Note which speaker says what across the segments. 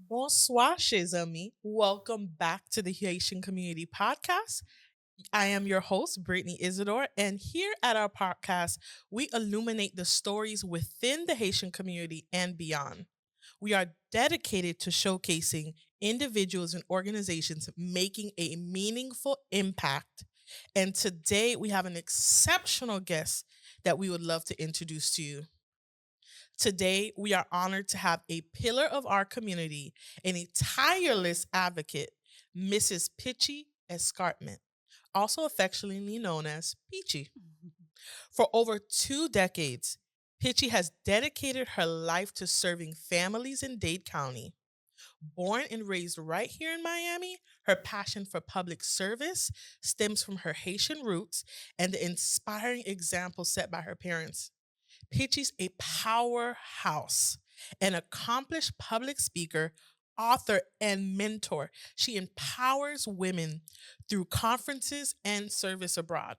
Speaker 1: Bonsoir, chers amis. Welcome back to the Haitian Community Podcast. I am your host, Brittany Isidore, and here at our podcast, we illuminate the stories within the Haitian community and beyond. We are dedicated to showcasing individuals and organizations making a meaningful impact. And today we have an exceptional guest that we would love to introduce to you. Today, we are honored to have a pillar of our community and a tireless advocate, Mrs. Pitchie Escarment, also affectionately known as Peachy. For over 2 decades, Pitchie has dedicated her life to serving families in Dade County. Born and raised right here in Miami, her passion for public service stems from her Haitian roots and the inspiring example set by her parents. Pitchie's a powerhouse, an accomplished public speaker, author, and mentor. She empowers women through conferences and service abroad.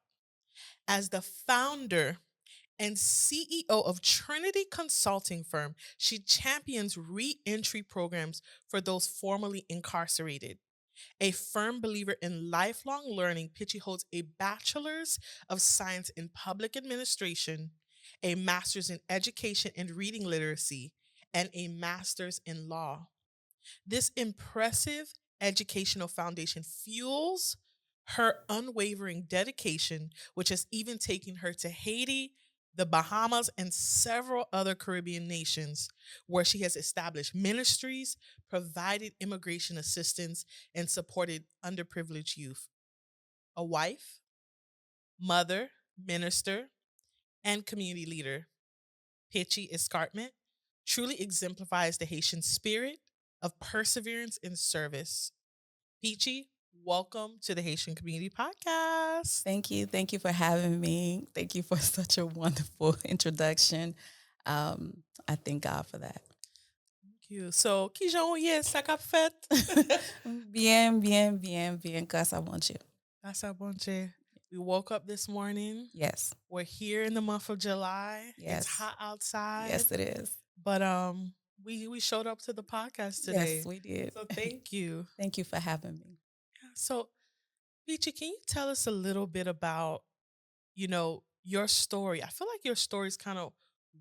Speaker 1: As the founder and CEO of Trinity Consulting Firm, she champions reentry programs for those formerly incarcerated. A firm believer in lifelong learning, Pitchy holds a bachelor's of science in public administration, a master's in education and reading literacy, and a master's in law. This impressive educational foundation fuels her unwavering dedication, which has even taken her to Haiti, the Bahamas, and several other Caribbean nations, where she has established ministries, provided immigration assistance, and supported underprivileged youth. A wife, mother, minister, and community leader, Pitchy Escarpment truly exemplifies the Haitian spirit of perseverance and service. Peachy, welcome to the Haitian Community Podcast.
Speaker 2: Thank you. Thank you for having me. Thank you for such a wonderful introduction. I thank God for that.
Speaker 1: Thank you. So, qui jan ou ye, sa kap fet?
Speaker 2: Bien, grâce à mon Dieu.
Speaker 1: That's our bunche. We woke up this morning.
Speaker 2: Yes,
Speaker 1: We're here in the month of July. It's
Speaker 2: yes,
Speaker 1: hot outside.
Speaker 2: yes, it is.
Speaker 1: But we showed up to the podcast today.
Speaker 2: Yes, we did.
Speaker 1: So thank you.
Speaker 2: Thank you for having me.
Speaker 1: So, Peachy, can you tell us a little bit about, your story? I feel like your story is kind of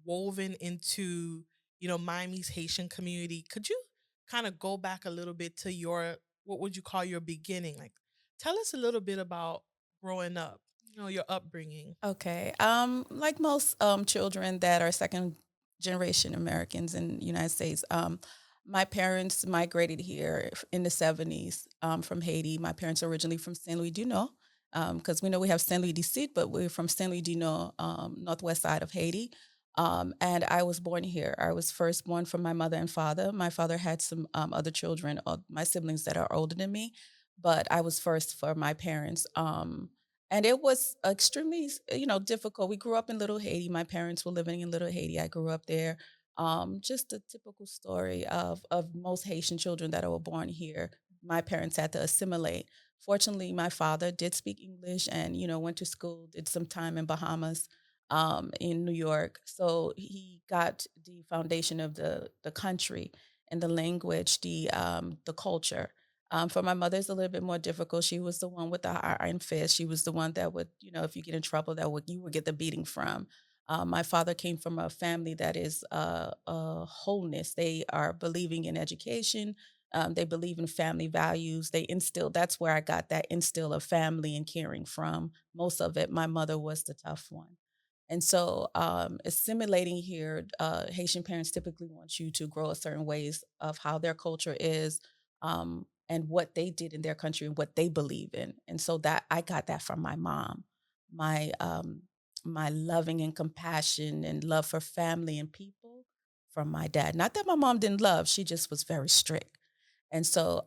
Speaker 1: woven into, Miami's Haitian community. Could you kind of go back a little bit to your, what would you call your beginning? Like, tell us a little bit about growing up, your upbringing.
Speaker 2: Okay. Like most children that are second generation Americans in the United States, my parents migrated here in the 70s from Haiti. My parents are originally from Saint Louis du Nord, because we know we have Saint Louis du Sud, but we're from Saint Louis du Nord, northwest side of Haiti. And I was born here. I was first born from my mother and father. My father had some other children, my siblings that are older than me, but I was first for my parents. And it was extremely, difficult. We grew up in Little Haiti. My parents were living in Little Haiti. I grew up there. Just a typical story of most Haitian children that were born here. My parents had to assimilate. Fortunately, my father did speak English and went to school, did some time in Bahamas, in New York. So he got the foundation of the country and the language, the culture. For my mother, it's a little bit more difficult. She was the one with the iron fist. She was the one that would, if you get in trouble, you would get the beating from. My father came from a family that is wholeness. They are believing in education. They believe in family values. They instill. That's where I got that instill of family and caring from. Most of it, my mother was the tough one. And so, assimilating here, Haitian parents typically want you to grow a certain ways of how their culture is, and what they did in their country and what they believe in. And so that I got that from my mom, my loving and compassion and love for family and people from my dad. Not that my mom didn't love; she just was very strict. And so,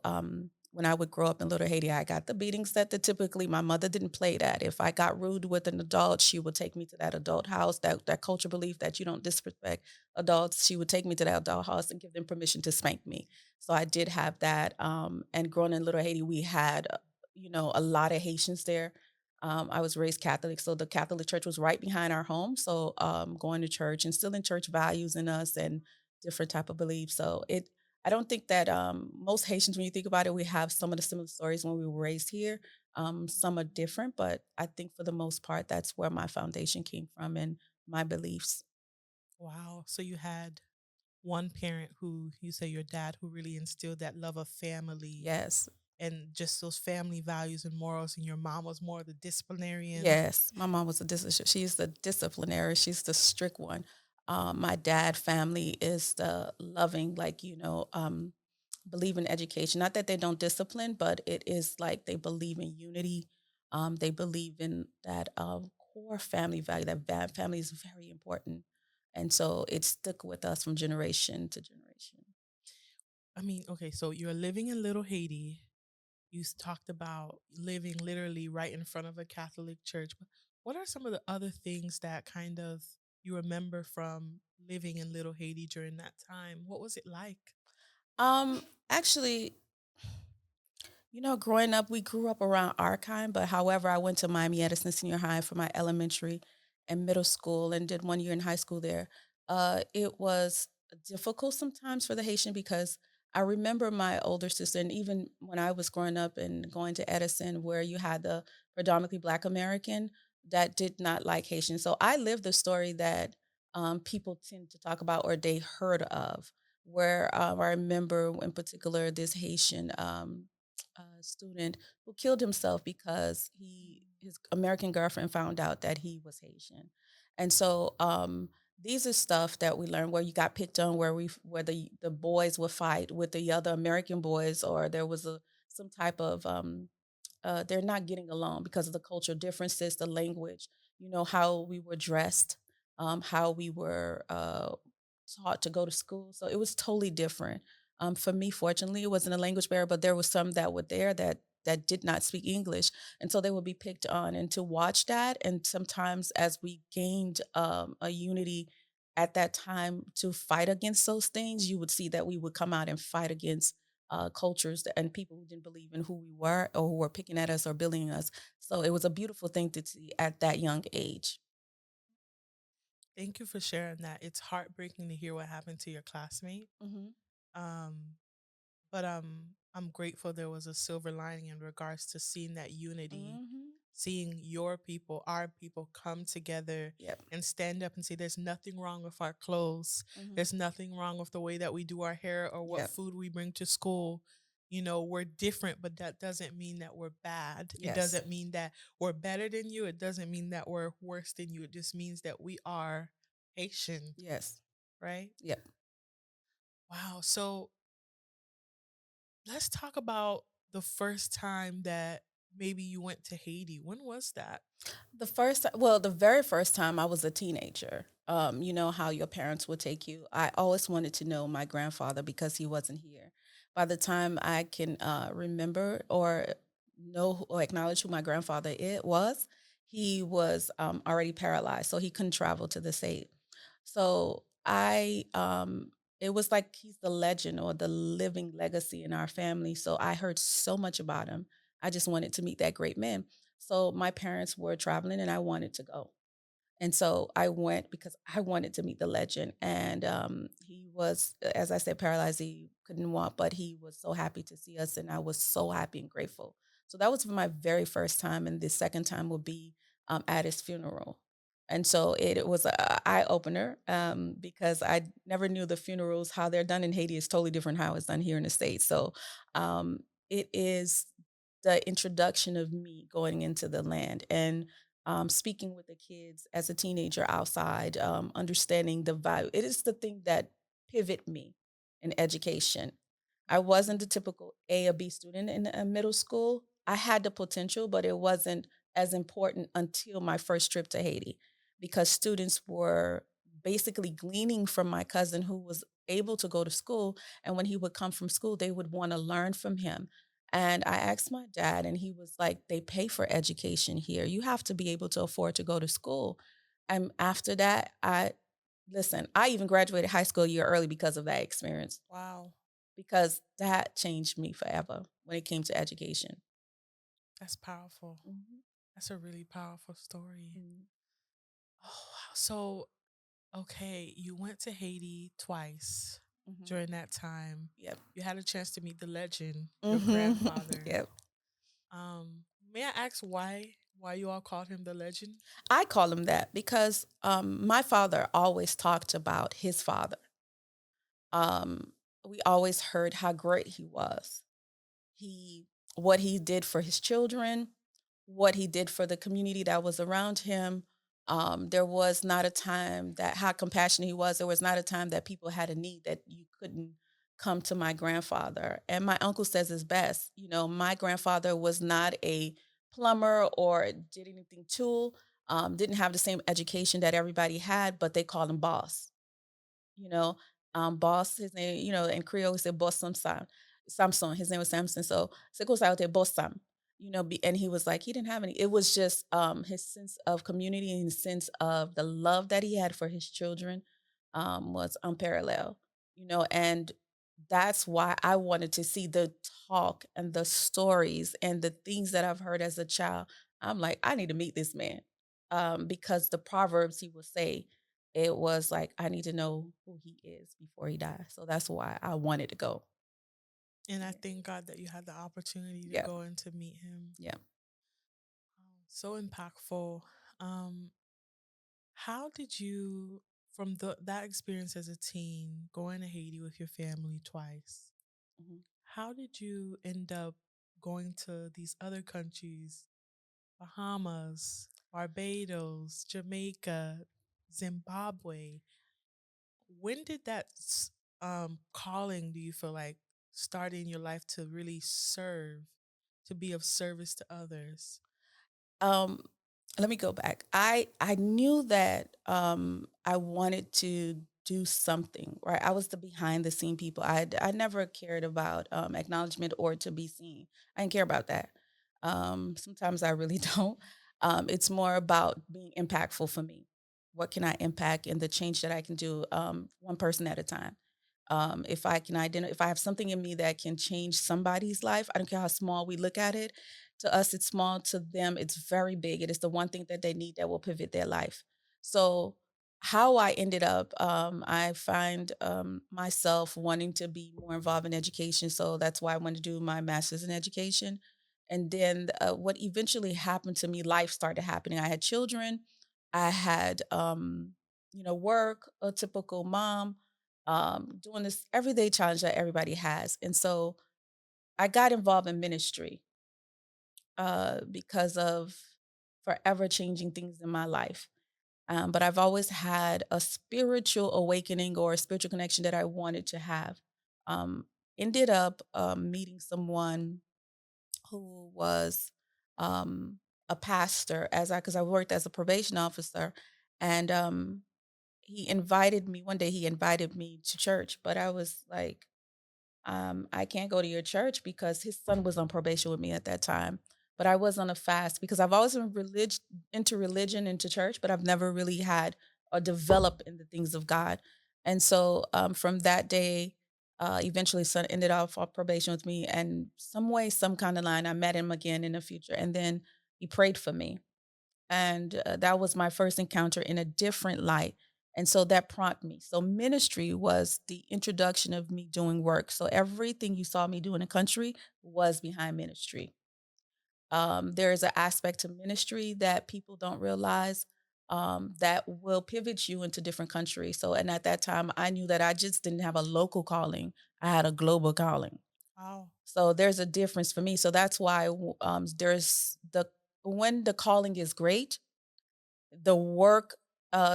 Speaker 2: when I would grow up in Little Haiti, I got the beatings that typically my mother didn't play that. If I got rude with an adult, she would take me to that adult house. That culture belief that you don't disrespect adults, she would take me to that adult house and give them permission to spank me. So I did have that. And growing in Little Haiti, we had, a lot of Haitians there. I was raised Catholic, so the Catholic Church was right behind our home. So, going to church, instilling church values in us and different type of beliefs. So I don't think that most Haitians, when you think about it, we have some of the similar stories when we were raised here. Some are different, but I think for the most part, that's where my foundation came from and my beliefs.
Speaker 1: Wow. So you had one parent who you say your dad who really instilled that love of family
Speaker 2: Yes.
Speaker 1: and just those family values and morals, and your mom was more the disciplinarian.
Speaker 2: Yes, my mom was a she's the disciplinary, she's the strict one. My dad family is the loving, like, believe in education. Not that they don't discipline, but it is like they believe in unity. They believe in that core family value, that family is very important. And so it stuck with us from generation to generation.
Speaker 1: I mean, okay, so you're living in Little Haiti. Talked about living literally right in front of a Catholic church. But what are some of the other things that kind of you remember from living in Little Haiti during that time? What was it like?
Speaker 2: Um, Actually, growing up, we grew up around our kind, but however, I went to Miami Edison Senior High for my elementary and middle school and did 1 year in high school there. It was difficult sometimes for the Haitian because I remember my older sister, and even when I was growing up and going to Edison, where you had the predominantly Black American that did not like Haitian. So I lived the story that people tend to talk about or they heard of, where I remember in particular this Haitian. Student who killed himself because his American girlfriend found out that he was Haitian, and so these are stuff that we learned where you got picked on, where the boys would fight with the other American boys, or there was a some type of they're not getting along because of the cultural differences, the language, how we were dressed, how we were taught to go to school. So it was totally different. For me, fortunately, it wasn't a language barrier, but there was some that were there that did not speak English, and so they would be picked on. And to watch that, and sometimes as we gained a unity at that time to fight against those things, you would see that we would come out and fight against cultures and people who didn't believe in who we were or who were picking at us or bullying us. So it was a beautiful thing to see at that young age.
Speaker 1: Thank you for sharing that. It's heartbreaking to hear what happened to your classmate.
Speaker 2: Hmm.
Speaker 1: Um, but I'm grateful there was a silver lining in regards to seeing that unity,
Speaker 2: Hmm.
Speaker 1: seeing your people, our people come together
Speaker 2: Yep.
Speaker 1: and stand up and say there's nothing wrong with our clothes.
Speaker 2: Hmm.
Speaker 1: There's nothing wrong with the way that we do our hair or what
Speaker 2: Yep.
Speaker 1: food we bring to school. You know, we're different, but that doesn't mean that we're bad. It
Speaker 2: Yes.
Speaker 1: doesn't mean that we're better than you. It doesn't mean that we're worse than you. It just means that we are Haitian,
Speaker 2: Yes.
Speaker 1: right?
Speaker 2: Yep.
Speaker 1: Wow. So let's talk about the first time that maybe you went to Haiti. When was that?
Speaker 2: The very first time I was a teenager, you know how your parents would take you. I always wanted to know my grandfather because he wasn't here. By the time I can remember or know or acknowledge who my grandfather it was, he was already paralyzed, so he couldn't travel to the state. So it was like he's the legend or the living legacy in our family. So I heard so much about him. I just wanted to meet that great man. So my parents were traveling and I wanted to go. And so I went because I wanted to meet the legend. And he was, as I said, paralyzed. He couldn't walk, but he was so happy to see us. And I was so happy and grateful. So that was my very first time. And the second time will be at his funeral. And so it was a eye opener because I never knew the funerals, how they're done in Haiti is totally different how it's done here in the States. So um, it is the introduction of me going into the land and speaking with the kids as a teenager outside, understanding the value. It is the thing that pivot me in education. I wasn't the typical A or B student in middle school. I had the potential, but it wasn't as important until my first trip to Haiti because students were basically gleaning from my cousin who was able to go to school. And when he would come from school, they would want to learn from him. And I asked my dad, and he was like, they pay for education here. You have to be able to afford to go to school. And after that, I even graduated high school a year early because of that experience,
Speaker 1: Wow,
Speaker 2: because that changed me forever when it came to education.
Speaker 1: that's powerful.
Speaker 2: Mhm.
Speaker 1: That's a really powerful story.
Speaker 2: Mhm.
Speaker 1: Oh, wow. So, okay, you went to Haiti twice.
Speaker 2: Mhm.
Speaker 1: during that time.
Speaker 2: Yep.
Speaker 1: You had a chance to meet the legend, your
Speaker 2: Mhm.
Speaker 1: grandfather.
Speaker 2: Yep.
Speaker 1: May I ask why you all called him the legend?
Speaker 2: I call him that because my father always talked about his father. Um, we always heard how great he was. He What he did for his children, what he did for the community that was around him. There was not a time that how compassionate he was. There was not a time that people had a need that you couldn't come to my grandfather. And my uncle says his best. You know, my grandfather was not a plumber or did anything tool. Didn't have the same education that everybody had, but they called him boss. You know, boss, his name, in Creole, we say boss Samson. His name was Samson. So Seko Sayote boss Sam, and he was like, he didn't have any. It was just his sense of community and his sense of the love that he had for his children was unparalleled, and that's why I wanted to see the talk and the stories and the things that I've heard as a child. I'm like, I need to meet this man because the proverbs he would say, it was like, I need to know who he is before he dies. So that's why I wanted to go.
Speaker 1: And I
Speaker 2: Yeah.
Speaker 1: thank God that you had the opportunity to
Speaker 2: Yeah.
Speaker 1: go and to meet him.
Speaker 2: Yeah.
Speaker 1: So impactful. Um, how did you, from that experience as a teen, going to Haiti with your family twice?
Speaker 2: Mhm.
Speaker 1: How did you end up going to these other countries, Bahamas, Barbados, Jamaica, Zimbabwe? When did calling, do you feel like, start in your life to really serve, to be of service to others?
Speaker 2: Um, Let me go back. I knew that I wanted to do something, right? I was the behind the scene people. I never cared about acknowledgement or to be seen. I didn't care about that. Sometimes I really don't. It's more about being impactful for me. What can I impact and the change that I can do one person at a time. If I can identify, if I have something in me that can change somebody's life, I don't care how small we look at it. To us, it's small. To them, it's very big. It is the one thing that they need that will pivot their life. So, how I ended up, I find myself wanting to be more involved in education. So that's why I wanted to do my master's in education. And then what eventually happened to me, life started happening. I had children. I had, work, a typical mom, doing this everyday challenge that everybody has. And so I got involved in ministry because of forever changing things in my life. But I've always had a spiritual awakening or a spiritual connection that I wanted to have. Um, Ended up meeting someone who was um, a pastor because I worked as a probation officer, and he invited me one day. He invited me to church, but I was like, I can't go to your church because his son was on probation with me at that time. But I was on a fast because I've always been into religion, into church, but I've never really had or developed in the things of God. And so from that day, eventually son ended off on probation with me. And some way, some kind of line, I met him again in the future. And then he prayed for me. And that was my first encounter in a different light. And so that prompted me. So ministry was the introduction of me doing work. So everything you saw me do in the country was behind ministry. There is an aspect to ministry that people don't realize that will pivot you into different countries. So, and at that time, I knew that I just didn't have a local calling; I had a global calling.
Speaker 1: Wow.
Speaker 2: So there's a difference for me. So that's why there's the when the calling is great, the work,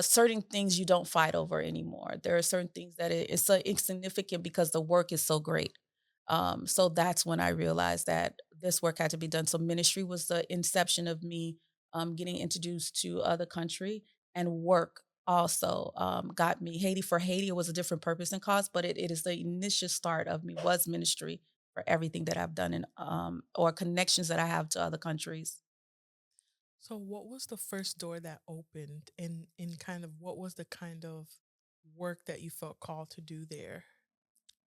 Speaker 2: certain things you don't fight over anymore. There are certain things that it's so insignificant because the work is so great. So that's when I realized that this work had to be done. So ministry was the inception of me getting introduced to other country, and work also got me Haiti. For Haiti, it was a different purpose and cause, but it is the initial start of me was ministry for everything that I've done in or connections that I have to other countries.
Speaker 1: So what was the first door that opened, in kind of what was the kind of work that you felt called to do there?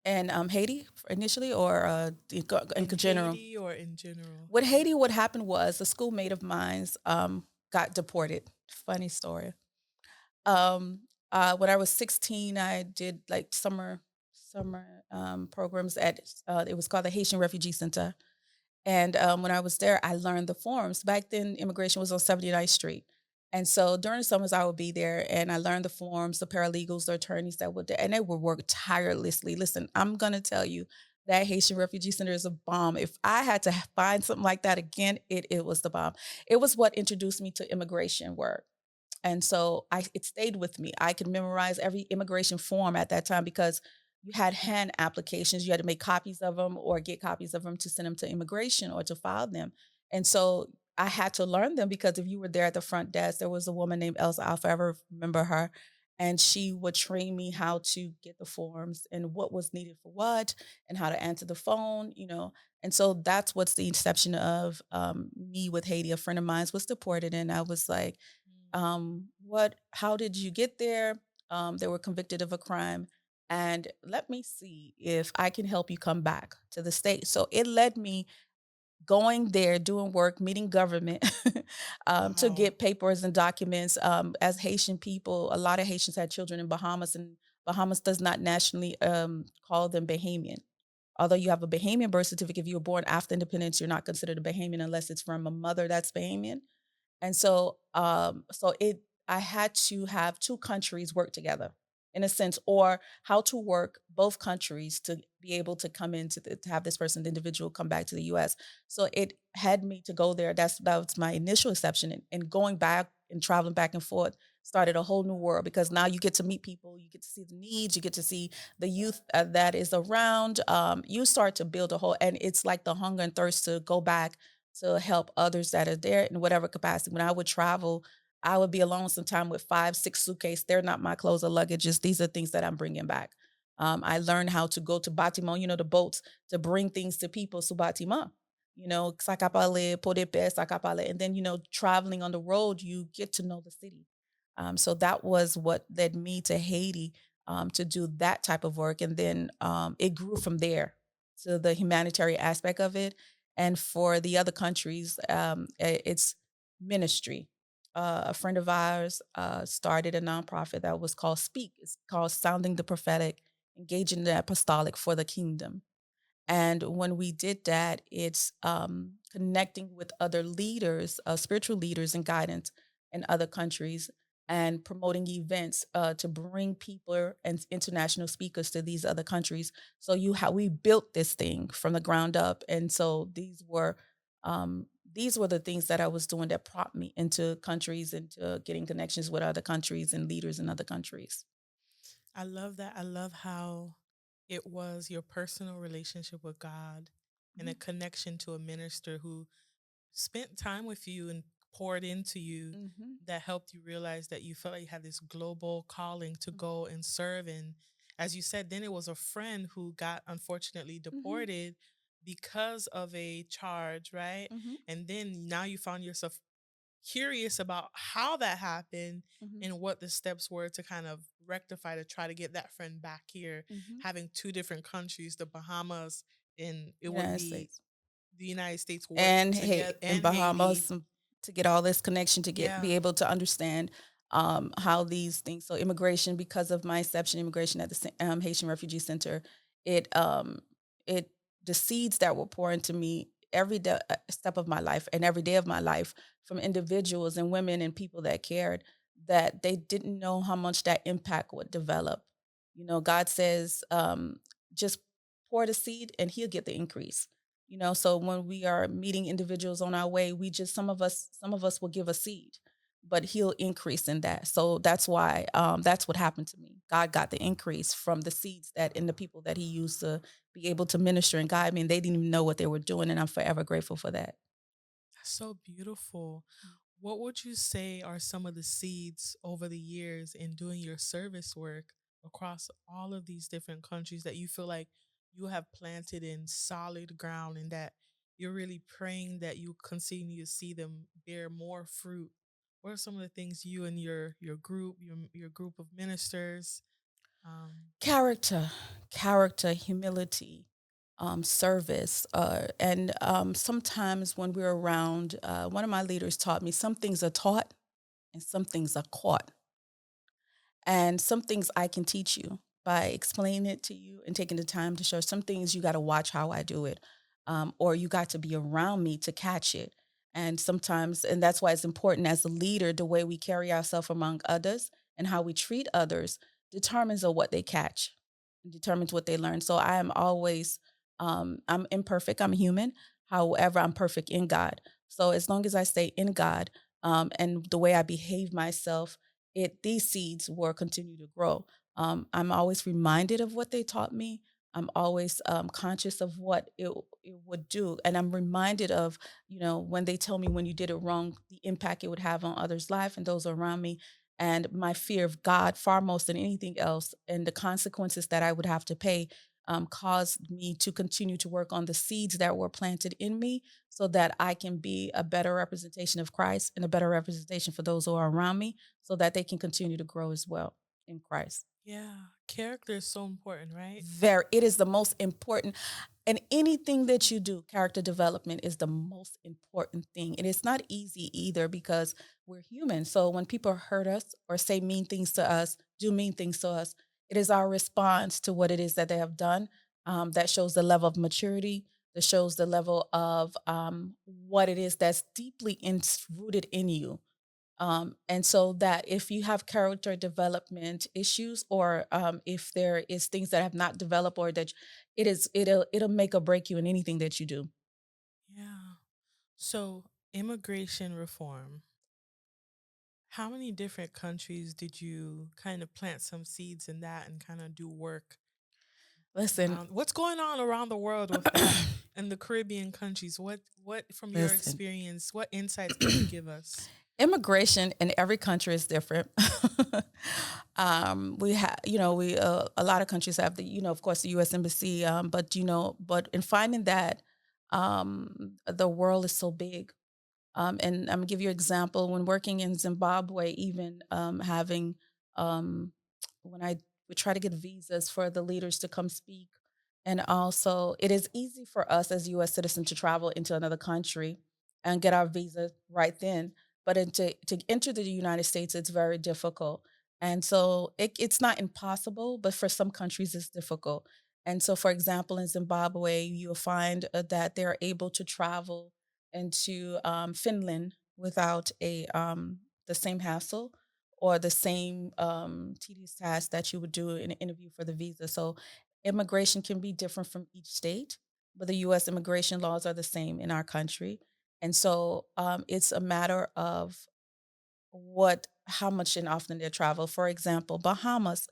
Speaker 2: And Haiti initially, or in
Speaker 1: In
Speaker 2: general.
Speaker 1: Haiti or in general?
Speaker 2: With Haiti, what happened was a schoolmate of mine's got deported. Funny story. When I was 16, I did like summer programs at it was called the Haitian Refugee Center. And when I was there, I learned the forms. Back then, immigration was on 79th Street. And so during the summers, I would be there and I learned the forms, the paralegals, the attorneys that would, and they would work tirelessly. Listen, I'm going to tell you that Haitian Refugee Center is a bomb. If I had to find something like that again, it was the bomb. It was what introduced me to immigration work. And so it stayed with me. I could memorize every immigration form at that time because you had hand applications. You had to make copies of them or get copies of them to send them to immigration or to file them. And so I had to learn them because if you were there at the front desk, there was a woman named Elsa. I'll forever remember her. And she would train me how to get the forms and what was needed for what and how to answer the phone. And so that's what's the inception of me with Haiti. A friend of mine was deported, and I was like, what how did you get there? They were convicted of a crime, and let me see if I can help you come back to the state. So it led me going there, doing work, meeting government to
Speaker 1: Wow.
Speaker 2: get papers and documents. As Haitian people, a lot of Haitians had children in Bahamas, and Bahamas does not nationally call them Bahamian. Although you have a Bahamian birth certificate, if you were born after independence, you're not considered a Bahamian unless it's from a mother that's Bahamian. And so I had to have 2 countries work together in a sense, or how to work both countries to be able to come to have this person, the individual, come back to the US. So it had me to go there. That was my initial exception. And going back and traveling back and forth started a whole new world because now you get to meet people, you get to see the needs, you get to see the youth that is around. You start to build a whole, and it's like the hunger and thirst to go back to help others that are there in whatever capacity. When I would travel, I would be alone sometime with 5, 6 suitcases. They're not my clothes or luggages. These are things that I'm bringing back. I learned how to go to bâtiment, the boats, to bring things to people sous bâtiment. Sakapale, Podepe, Sakapale. And then, traveling on the road, you get to know the city. So that was what led me to Haiti to do that type of work. And then it grew from there to the humanitarian aspect of it. And for the other countries, it's ministry. A friend of ours started a nonprofit that was called Speak. It's called Sounding the Prophetic, Engaging the Apostolic for the Kingdom. And when we did that, it's connecting with other leaders, spiritual leaders and guidance in other countries, and promoting events to bring people and international speakers to these other countries. So we built this thing from the ground up, and so these were the things that I was doing that brought me into countries, into getting connections with other countries and leaders in other countries.
Speaker 1: I love that. I love how it was your personal relationship with God and a
Speaker 2: Mhm.
Speaker 1: connection to a minister who spent time with you and poured into you
Speaker 2: Mhm.
Speaker 1: that helped you realize that you felt like you had this global calling to go and serve. And as you said, then it was a friend who got unfortunately
Speaker 2: Mhm.
Speaker 1: deported because of a charge, right?
Speaker 2: Mhm.
Speaker 1: And then now you found yourself curious about how that happened
Speaker 2: Mhm.
Speaker 1: and what the steps were to kind of rectify to try to get that friend back here,
Speaker 2: Mhm.
Speaker 1: having two different countries, the Bahamas and it would
Speaker 2: United
Speaker 1: be
Speaker 2: States.
Speaker 1: the United States working
Speaker 2: And
Speaker 1: together
Speaker 2: in
Speaker 1: and Haiti.
Speaker 2: Bahamas to get all this connection to get
Speaker 1: Yeah.
Speaker 2: be able to understand how these things. So immigration, because of my exception, immigration at the Haitian Refugee Center, it it the seeds that were poured into me every step of my life and every day of my life from individuals and women and people that cared, that they didn't know how much that impact would develop. God says, just pour the seed and He'll get the increase. So when we are meeting individuals on our way, we just some of us will give a seed, but He'll increase in that. So that's why that's what happened to me. God got the increase from the seeds that and the people that He used to be able to minister and guide me, and they didn't even know what they were doing, and I'm forever grateful for that.
Speaker 1: That's so beautiful. What would you say are some of the seeds over the years in doing your service work across all of these different countries that you feel like you have planted in solid ground and that you're really praying that you continue to see them bear more fruit? What are some of the things you and your group, your group of ministers? Um,
Speaker 2: Character, character, humility, service, and sometimes when we're around, one of my leaders taught me some things are taught and some things are caught, and some things I can teach you. by explaining it to you and taking the time to show some things you got to watch how I do it, or you got to be around me to catch it. And sometimes, and that's why it's important as a leader, the way we carry ourselves among others and how we treat others determines of what they catch, determines what they learn. So I am always, I'm imperfect, I'm human. However, I'm perfect in God. So as long as I stay in God, and the way I behave myself, these seeds will continue to grow. I'm always reminded of what they taught me. I'm always conscious of what it would do, and I'm reminded of, when they tell me when you did it wrong, the impact it would have on others' life and those around me, and my fear of God far most than anything else, and the consequences that I would have to pay, caused me to continue to work on the seeds that were planted in me so that I can be a better representation of Christ and a better representation for those who are around me so that they can continue to grow as well in Christ.
Speaker 1: Yeah, character is so important, right?
Speaker 2: It is the most important. And anything that you do, character development is the most important thing. And it's not easy either because we're human. So when people hurt us or say mean things to us, do mean things to us, it is our response to what it is that they have done, that shows the level of maturity, that shows the level of what it is that's deeply rooted in you. And so that if you have character development issues, or if there is things that have not developed, or that it'll make or break you in anything that you do.
Speaker 1: Yeah. So, immigration reform. How many different countries did you kind of plant some seeds in that and kind of do work
Speaker 2: Listen,
Speaker 1: around? What's going on around the world with that and the Caribbean countries? What from your
Speaker 2: listen.
Speaker 1: experience, what insights can you give us?
Speaker 2: Immigration in every country is different. We have, we a lot of countries have the, of course, the U.S. Embassy, but in finding that the world is so big. And I'm gonna give you an example. When working in Zimbabwe, even having when I would try to get visas for the leaders to come speak, and also it is easy for us as U.S. citizens to travel into another country and get our visa right then, but to enter the United States, it's very difficult. And so it's not impossible, but for some countries, it's difficult. And so, for example, in Zimbabwe, you'll find that they're able to travel into Finland without the same hassle or the same tedious task that you would do in an interview for the visa. So immigration can be different from each state, but the U.S. immigration laws are the same in our country, and so it's a matter of how much and often they travel. For example, Bahamas.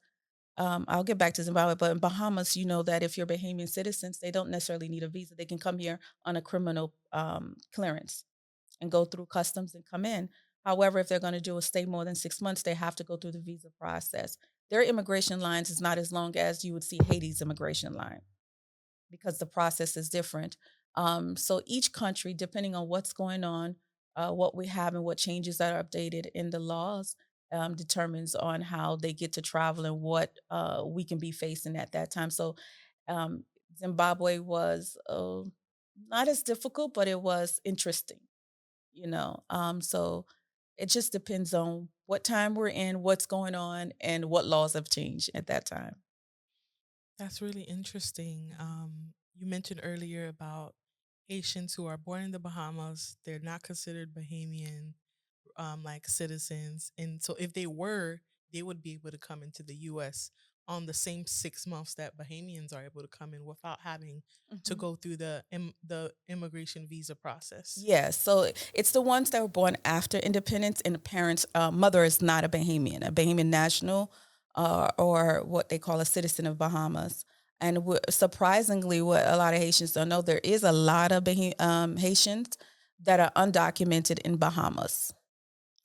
Speaker 2: I'll get back to Zimbabwe, but in Bahamas, you know that if you're Bahamian citizens, they don't necessarily need a visa. They can come here on a criminal clearance and go through customs and come in. However, if they're going to do a stay more than 6 months, they have to go through the visa process. Their immigration lines is not as long as you would see Haiti's immigration line because the process is different. So each country, depending on what's going on, what we have, and what changes that are updated in the laws, determines on how they get to travel and what we can be facing at that time. So um, Zimbabwe was not as difficult, but it was interesting. So it just depends on what time we're in, what's going on, and what laws have changed at that time.
Speaker 1: That's really interesting. You mentioned earlier about Haitians who are born in the Bahamas. They're not considered Bahamian like citizens, and so if they were, they would be able to come into the U.S. on the same 6 months that Bahamians are able to come in without having to
Speaker 2: Mhm.
Speaker 1: go through the immigration visa process.
Speaker 2: Yes, so it's the ones that were born after independence, and the parents' mother is not a Bahamian national, or what they call a citizen of Bahamas. And surprisingly, what a lot of Haitians don't know, there is a lot of Haitians that are undocumented in Bahamas.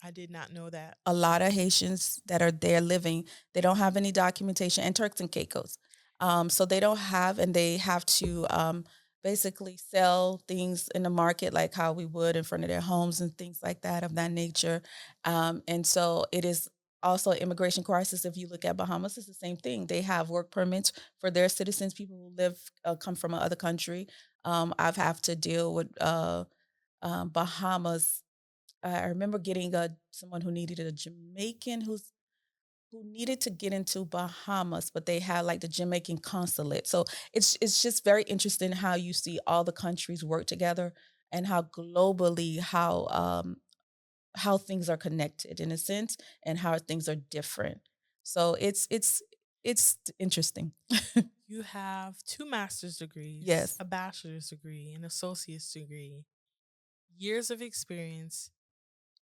Speaker 1: I did not know that.
Speaker 2: A lot of Haitians that are there living, they don't have any documentation, and Turks and Caicos. So they don't have, and they have to basically sell things in the market like how we would in front of their homes and things like that of that nature. And so it is also an immigration crisis. If you look at Bahamas, it's the same thing. They have work permits for their citizens, people who come from another country. I've have to deal with Bahamas. I remember getting someone who needed a Jamaican who needed to get into Bahamas, but they had like the Jamaican consulate. So it's just very interesting how you see all the countries work together and how globally how things are connected in a sense and how things are different. So it's interesting.
Speaker 1: You have two master's degrees,
Speaker 2: Yes.
Speaker 1: a bachelor's degree, an associate's degree, years of experience.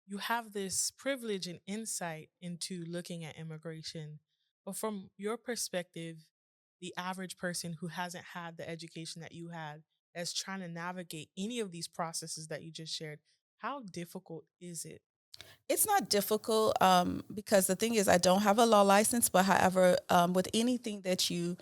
Speaker 1: You have this privilege and insight into looking at immigration. But from your perspective, the average person who hasn't had the education that you had, that's trying to navigate any of these processes that you just shared, how difficult is it?
Speaker 2: It's not difficult because the thing is, I don't have a law license, but however, with anything that you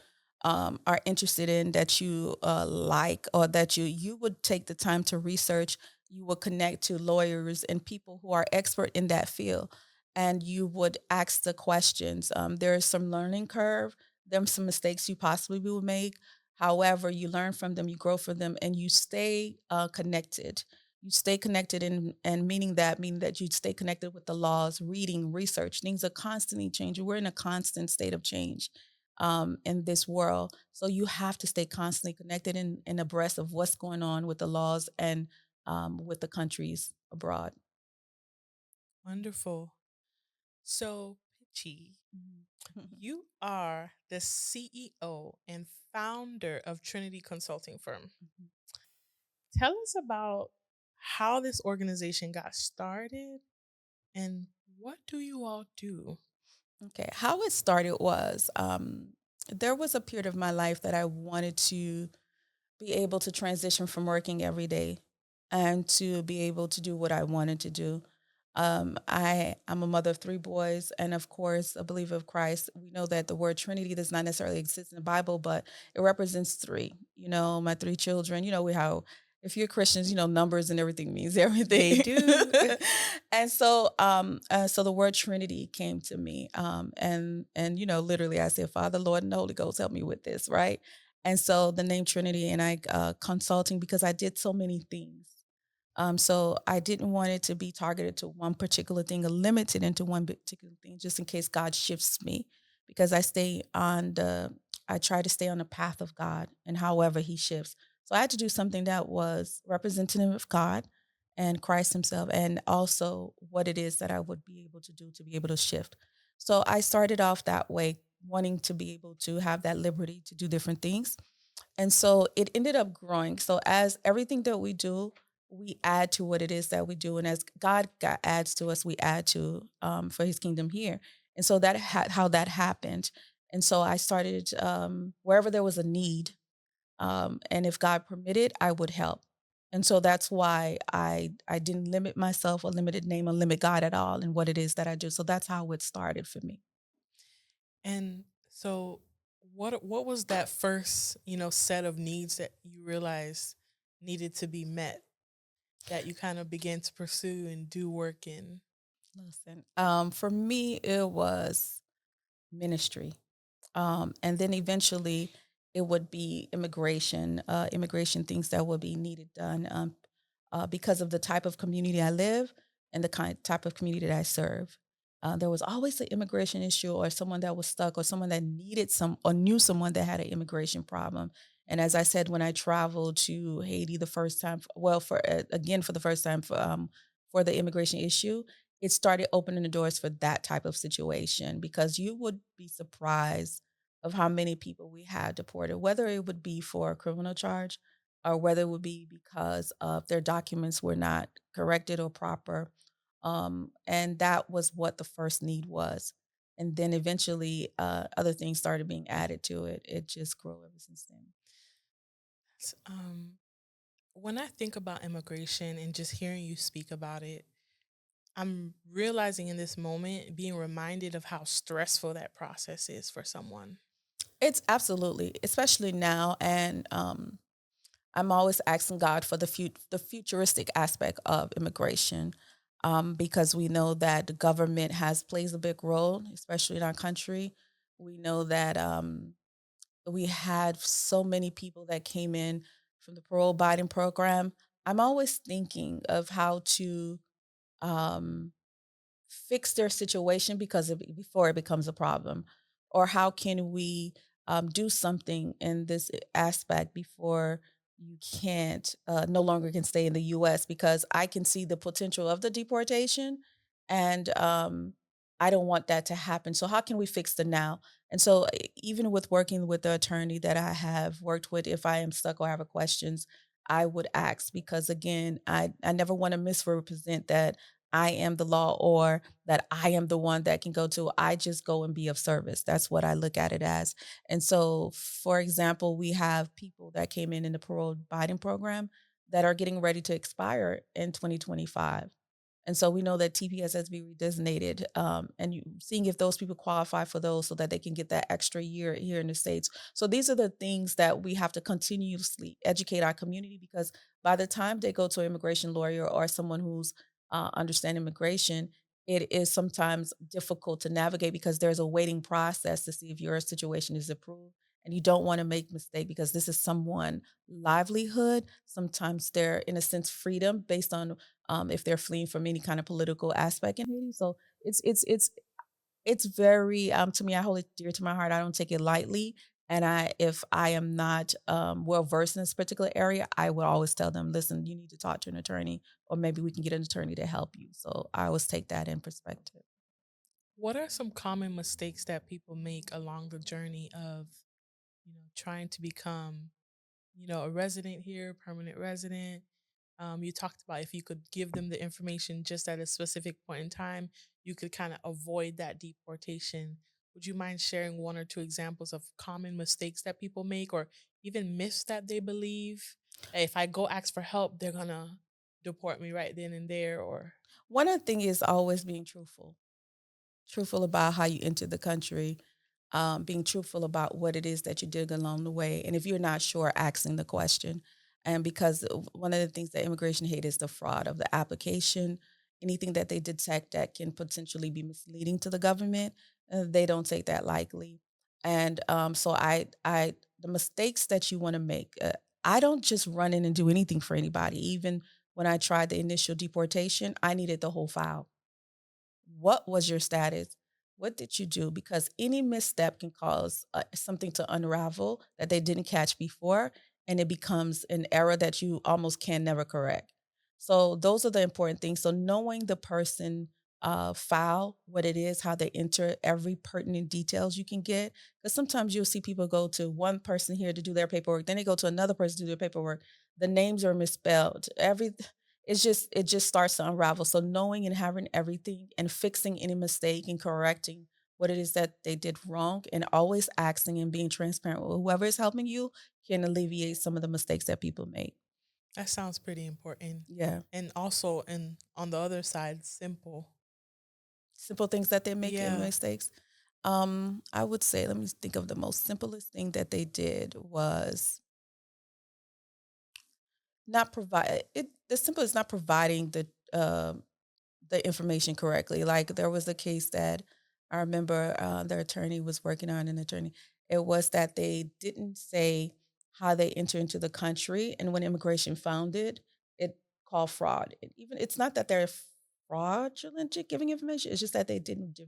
Speaker 2: are interested in, that you like, or that you would take the time to research, you would connect to lawyers and people who are expert in that field, and you would ask the questions. There is some learning curve. There's some mistakes you possibly will make. However, you learn from them, you grow from them, and you stay connected. You stay connected and meaning that you stay connected with the laws, reading, research. Things are constantly changing. We're in a constant state of change in this world. So you have to stay constantly connected and abreast of what's going on with the laws and with the countries abroad.
Speaker 1: Wonderful. So, Pitchy,
Speaker 2: Mhm.
Speaker 1: you are the CEO and founder of Trinity Consulting Firm. Tell us about how this organization got started and what do you all do?
Speaker 2: Okay, how it started was there was a period of my life that I wanted to be able to transition from working every day and to be able to do what I wanted to do. I'm a mother of three boys, and of course, a believer of Christ. We know that the word Trinity does not necessarily exist in the Bible, but it represents three. You know, my three children. You know, we how if you're Christians, you know, numbers and everything means everything.
Speaker 1: They do.
Speaker 2: And so the word Trinity came to me, and you know, literally, I said, Father, Lord, and the Holy Ghost, help me with this, right? And so the name Trinity, and I consulting because I did so many things. So I didn't want it to be targeted to one particular thing or limited into one particular thing, just in case God shifts me, because I try to stay on the path of God, and however He shifts. So I had to do something that was representative of God and Christ Himself, and also what it is that I would be able to do to be able to shift. So I started off that way, wanting to be able to have that liberty to do different things, and so it ended up growing. So as everything that we do, we add to what it is that we do. And as God adds to us, we add to for his kingdom here. And so how that happened. And so I started wherever there was a need. And if God permitted, I would help. And so that's why I didn't limit myself or limited name or limit God at all in what it is that I do. So that's how it started for me.
Speaker 1: And so what was that first, set of needs that you realized needed to be met that you kind of began to pursue and do work in?
Speaker 2: Listen, for me, it was ministry. And then eventually it would be immigration things that would be needed done because of the type of community I live and the type of community that I serve. There was always an immigration issue or someone that was stuck or someone that needed some or knew someone that had an immigration problem. And as I said, when I traveled to Haiti the first time, well, for again for the first time for the immigration issue, it started opening the doors for that type of situation because you would be surprised of how many people we had deported, whether it would be for a criminal charge or whether it would be because of their documents were not corrected or proper. And that was what the first need was. And then eventually other things started being added to it. It just grew ever since then.
Speaker 1: Um, when I think about immigration and just hearing you speak about it, I'm realizing in this moment, being reminded of how stressful that process is for someone.
Speaker 2: It's absolutely, especially now. And I'm always asking God for the futuristic aspect of immigration, because we know that the government has plays a big role, especially in our country. We know that we had so many people that came in from the parole Biden program. I'm always thinking of how to um, fix their situation before it becomes a problem, or how can we do something in this aspect before you can't no longer can stay in the U.S. because I can see the potential of the deportation, and I don't want that to happen. So how can we fix the now? And so even with working with the attorney that I have worked with, if I am stuck or have a questions, I would ask because again, I never want to misrepresent that I am the law or that I am the one that can go to. I just go and be of service. That's what I look at it as. And so, for example, we have people that came in the parole Biden program that are getting ready to expire in 2025. And so we know that TPS has been redesignated, and seeing if those people qualify for those so that they can get that extra year here in the States. So these are the things that we have to continuously educate our community because by the time they go to an immigration lawyer or someone who's understand immigration, it is sometimes difficult to navigate because there's a waiting process to see if your situation is approved. And you don't want to make mistake because this is someone livelihood. Sometimes they're in a sense freedom based on if they're fleeing from any kind of political aspect in Haiti. So it's very to me. I hold it dear to my heart. I don't take it lightly. And if I am not well versed in this particular area, I will always tell them, listen, you need to talk to an attorney, or maybe we can get an attorney to help you. So I always take that in perspective.
Speaker 1: What are some common mistakes that people make along the journey of, trying to become, a resident here, permanent resident? You talked about if you could give them the information just at a specific point in time, you could kind of avoid that deportation. Would you mind sharing one or two examples of common mistakes that people make or even myths that they believe? That if I go ask for help, they're going to deport me right then and there or
Speaker 2: One of the things is always being truthful about how you entered the country, being truthful about what it is that you did along the way. And if you're not sure, asking the question. And because one of the things that immigration hate is the fraud of the application, anything that they detect that can potentially be misleading to the government, they don't take that lightly. And so the mistakes that you want to make, I don't just run in and do anything for anybody. Even when I tried the initial deportation, I needed the whole file. What was your status? What did you do? Because any misstep can cause something to unravel that they didn't catch before, and it becomes an error that you almost can never correct. So those are the important things. So knowing the person file, what it is, how they enter every pertinent details you can get. Because sometimes you'll see people go to one person here to do their paperwork, then they go to another person to do their paperwork. The names are misspelled. It just starts to unravel. So knowing and having everything and fixing any mistake and correcting what it is that they did wrong and always asking and being transparent with whoever is helping you can alleviate some of the mistakes that people make.
Speaker 1: that sounds pretty important.
Speaker 2: Yeah.
Speaker 1: And also, and on the other side, simple.
Speaker 2: Simple things that they make in
Speaker 1: Yeah.
Speaker 2: mistakes. I would say, let me think of the most simplest thing that they did was not provide it. The simple is not providing the information correctly. Like there was a case that I remember the attorney was working on an attorney. It was that they didn't say how they enter into the country, and when immigration found it, it called fraud. Even it's not that they're fraudulent at giving information; it's just that they didn't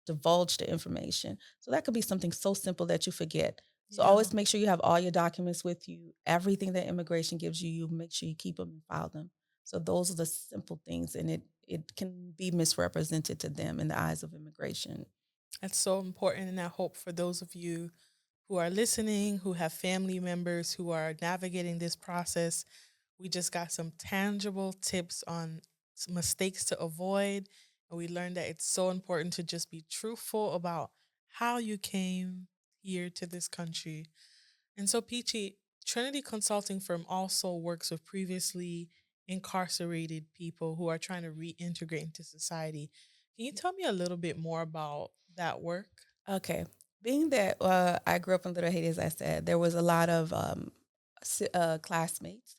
Speaker 2: divulge the information. So that could be something so simple that you forget. So
Speaker 1: Yeah.
Speaker 2: always make sure you have all your documents with you. Everything that immigration gives you, you make sure you keep them and file them. So those are the simple things, and it can be misrepresented to them in the eyes of immigration.
Speaker 1: That's so important. And I hope for those of you who are listening, who have family members who are navigating this process, we just got some tangible tips on mistakes to avoid. And we learned that it's so important to just be truthful about how you came here to this country. And so, Peachy, Trinity Consulting Firm also works with previously incarcerated people who are trying to reintegrate into society. Can you tell me a little bit more about that work?
Speaker 2: Okay. Being that I grew up in Little Haiti, as I said, there was a lot of classmates,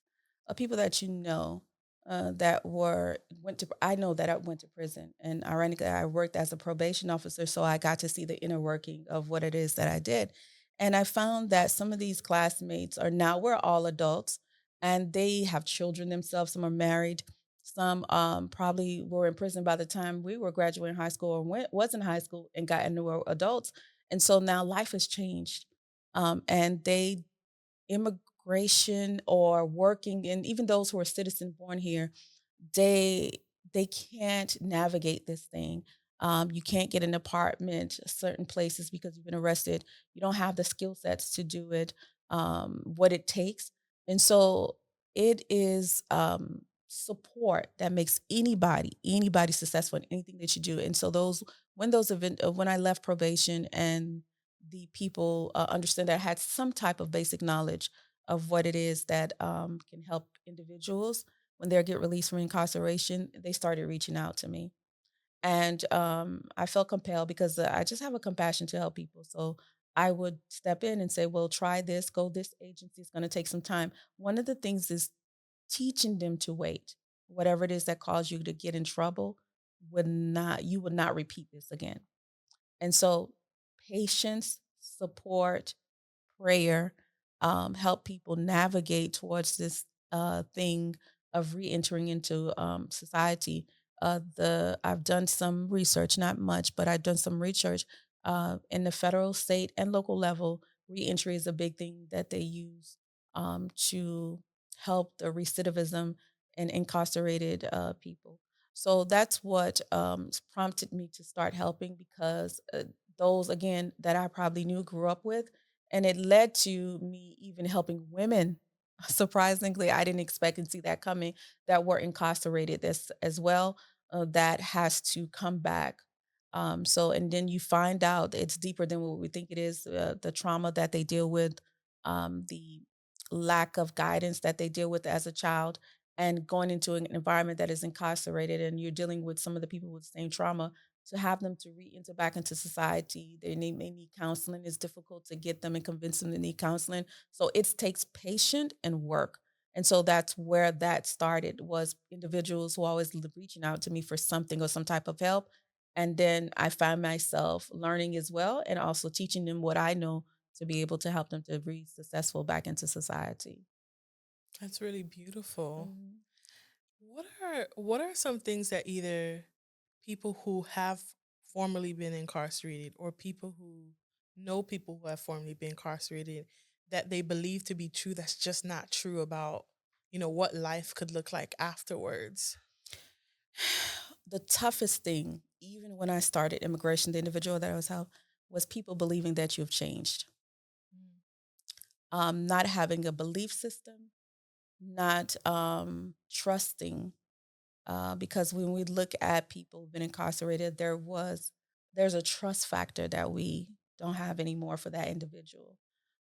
Speaker 2: people that you know that went to. I know that I went to prison, and ironically, I worked as a probation officer, so I got to see the inner working of what it is that I did, and I found that some of these classmates are now we're all adults, and they have children themselves. Some are married, Some probably were in prison by the time we were graduating high school or was in high school and got into adults. And so now life has changed. And they immigration or working, and even those who are citizen born here, they they can't navigate this thing. You can't get an apartment certain places because you've been arrested. You don't have the skill sets to do it, what it takes, and so it is support that makes anybody successful in anything that you do. And so when I left probation and the people understand that I had some type of basic knowledge of what it is that can help individuals when they get released from incarceration, they started reaching out to me. And I felt compelled because I just have a compassion to help people. So I would step in and say, well, try this, go this agency. It's going to take some time. One of the things is teaching them to wait. Whatever it is that caused you to get in trouble, you would not repeat this again. And so patience, support, prayer, help people navigate towards this thing of reentering into society. The I've done some research, not much, but I've done some research in the federal, state, and local level. Reentry is a big thing that they use to help the recidivism and incarcerated people. So that's what prompted me to start helping because those again that I probably knew grew up with, and it led to me even helping women. Surprisingly, I didn't expect and see that coming, that were incarcerated this as well. That has to come back. So, and then you find out it's deeper than what we think it is. The trauma that they deal with, the lack of guidance that they deal with as a child, and going into an environment that is incarcerated, and you're dealing with some of the people with the same trauma, to have them to re-enter back into society. May need counseling. It's difficult to get them and convince them to need counseling. So it takes patience and work. And so that's where that started, was individuals who always reaching out to me for something or some type of help. And then I find myself learning as well and also teaching them what I know to be able to help them to be successful back into society.
Speaker 1: That's really beautiful.
Speaker 2: Mhm.
Speaker 1: What are some things that either people who have formerly been incarcerated or people who know people who have formerly been incarcerated that they believe to be true that's just not true about, what life could look like afterwards?
Speaker 2: The toughest thing, even when I started immigration, the individual that I was helping, was people believing that you've changed.
Speaker 1: Mm.
Speaker 2: Not having a belief system, not trusting. Because when we look at people who've been incarcerated, there's a trust factor that we don't have anymore for that individual,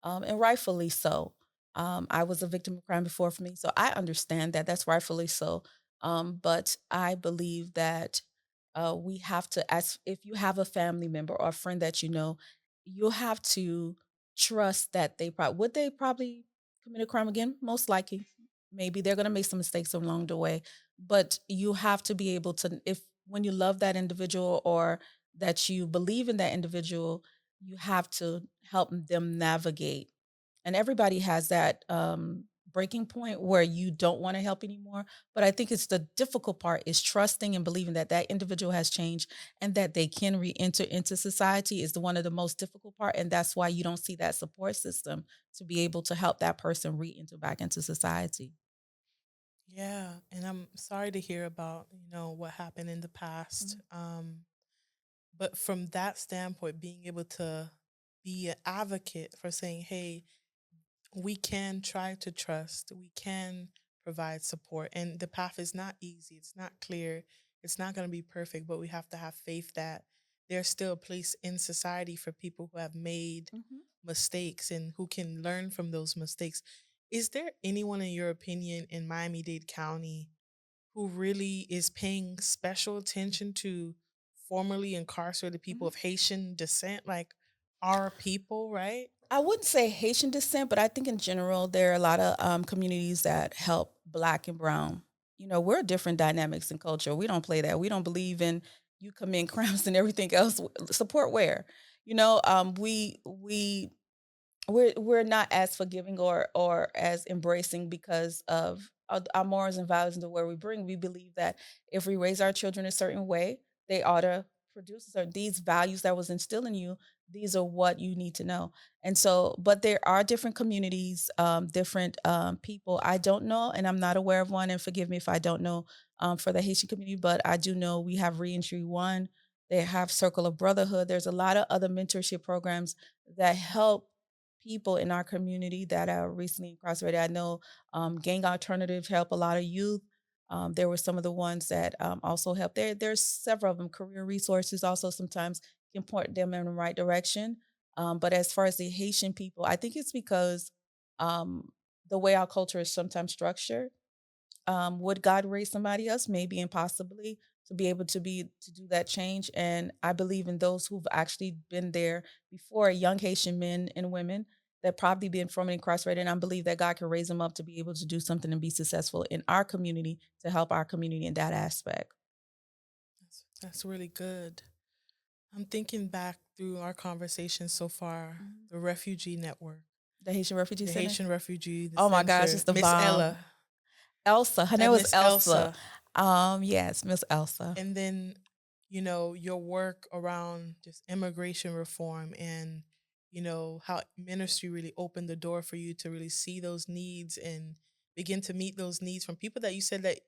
Speaker 2: and rightfully so. I was a victim of crime before for me, so I understand that that's rightfully so. But I believe that we have to, as if you have a family member or a friend that you know, you'll have to trust that they probably commit a crime again, most likely. Maybe they're going to make some mistakes along the way, but you have to be able to, if when you love that individual or that you believe in that individual, you have to help them navigate. And everybody has that breaking point where you don't want to help anymore. But I think it's the difficult part is trusting and believing that that individual has changed and that they can re-enter into society is the one of the most difficult part. And that's why you don't see that support system to be able to help that person re-enter back into society.
Speaker 1: Yeah, and I'm sorry to hear about, what happened in the past.
Speaker 2: Mhm.
Speaker 1: But from that standpoint, being able to be an advocate for saying, hey, we can try to trust, we can provide support. And the path is not easy, it's not clear, it's not going to be perfect, but we have to have faith that there's still a place in society for people who have made
Speaker 2: Mhm.
Speaker 1: mistakes and who can learn from those mistakes. Is there anyone, in your opinion, in Miami-Dade County who really is paying special attention to formerly incarcerated people
Speaker 2: Mhm.
Speaker 1: of Haitian descent, like our people, right?
Speaker 2: I wouldn't say Haitian descent, but I think in general there are a lot of communities that help Black and Brown. You know, we're different dynamics in culture. We don't play that. We don't believe in you commit crimes and everything else. Support where, you know, we we're not as forgiving or as embracing because of our morals and values and the way we bring. We believe that if we raise our children a certain way, they ought to produce these values that was instilled in you. These are what you need to know. And so, but there are different communities, different people. I don't know, and I'm not aware of one. And forgive me if I don't know for the Haitian community, but I do know we have Reentry One. They have Circle of Brotherhood. There's a lot of other mentorship programs that help people in our community that are recently incarcerated. I know Gang Alternative help a lot of youth. There were some of the ones that also help. There's several of them. Career resources also sometimes can point them in the right direction. But as far as the Haitian people, I think it's because um, the way our culture is sometimes structured. Would God raise somebody else? Maybe and possibly to be able to do that change. And I believe in those who've actually been there before, young Haitian men and women that probably been formerly incarcerated. And I believe that God can raise them up to be able to do something and be successful in our community to help our community in that aspect.
Speaker 1: That's really good. I'm thinking back through our conversation so far,
Speaker 2: Mhm.
Speaker 1: the refugee network,
Speaker 2: The Haitian Refugee
Speaker 1: the
Speaker 2: Center.
Speaker 1: Haitian refugee, the
Speaker 2: Oh my gosh,
Speaker 1: center,
Speaker 2: it's the
Speaker 1: Miss
Speaker 2: bomb.
Speaker 1: Ella,
Speaker 2: Elsa. Her name
Speaker 1: and
Speaker 2: was
Speaker 1: Miss
Speaker 2: Elsa.
Speaker 1: Elsa.
Speaker 2: Yes, Miss Elsa.
Speaker 1: And then, your work around just immigration reform and, how ministry really opened the door for you to really see those needs and begin to meet those needs from people that you said that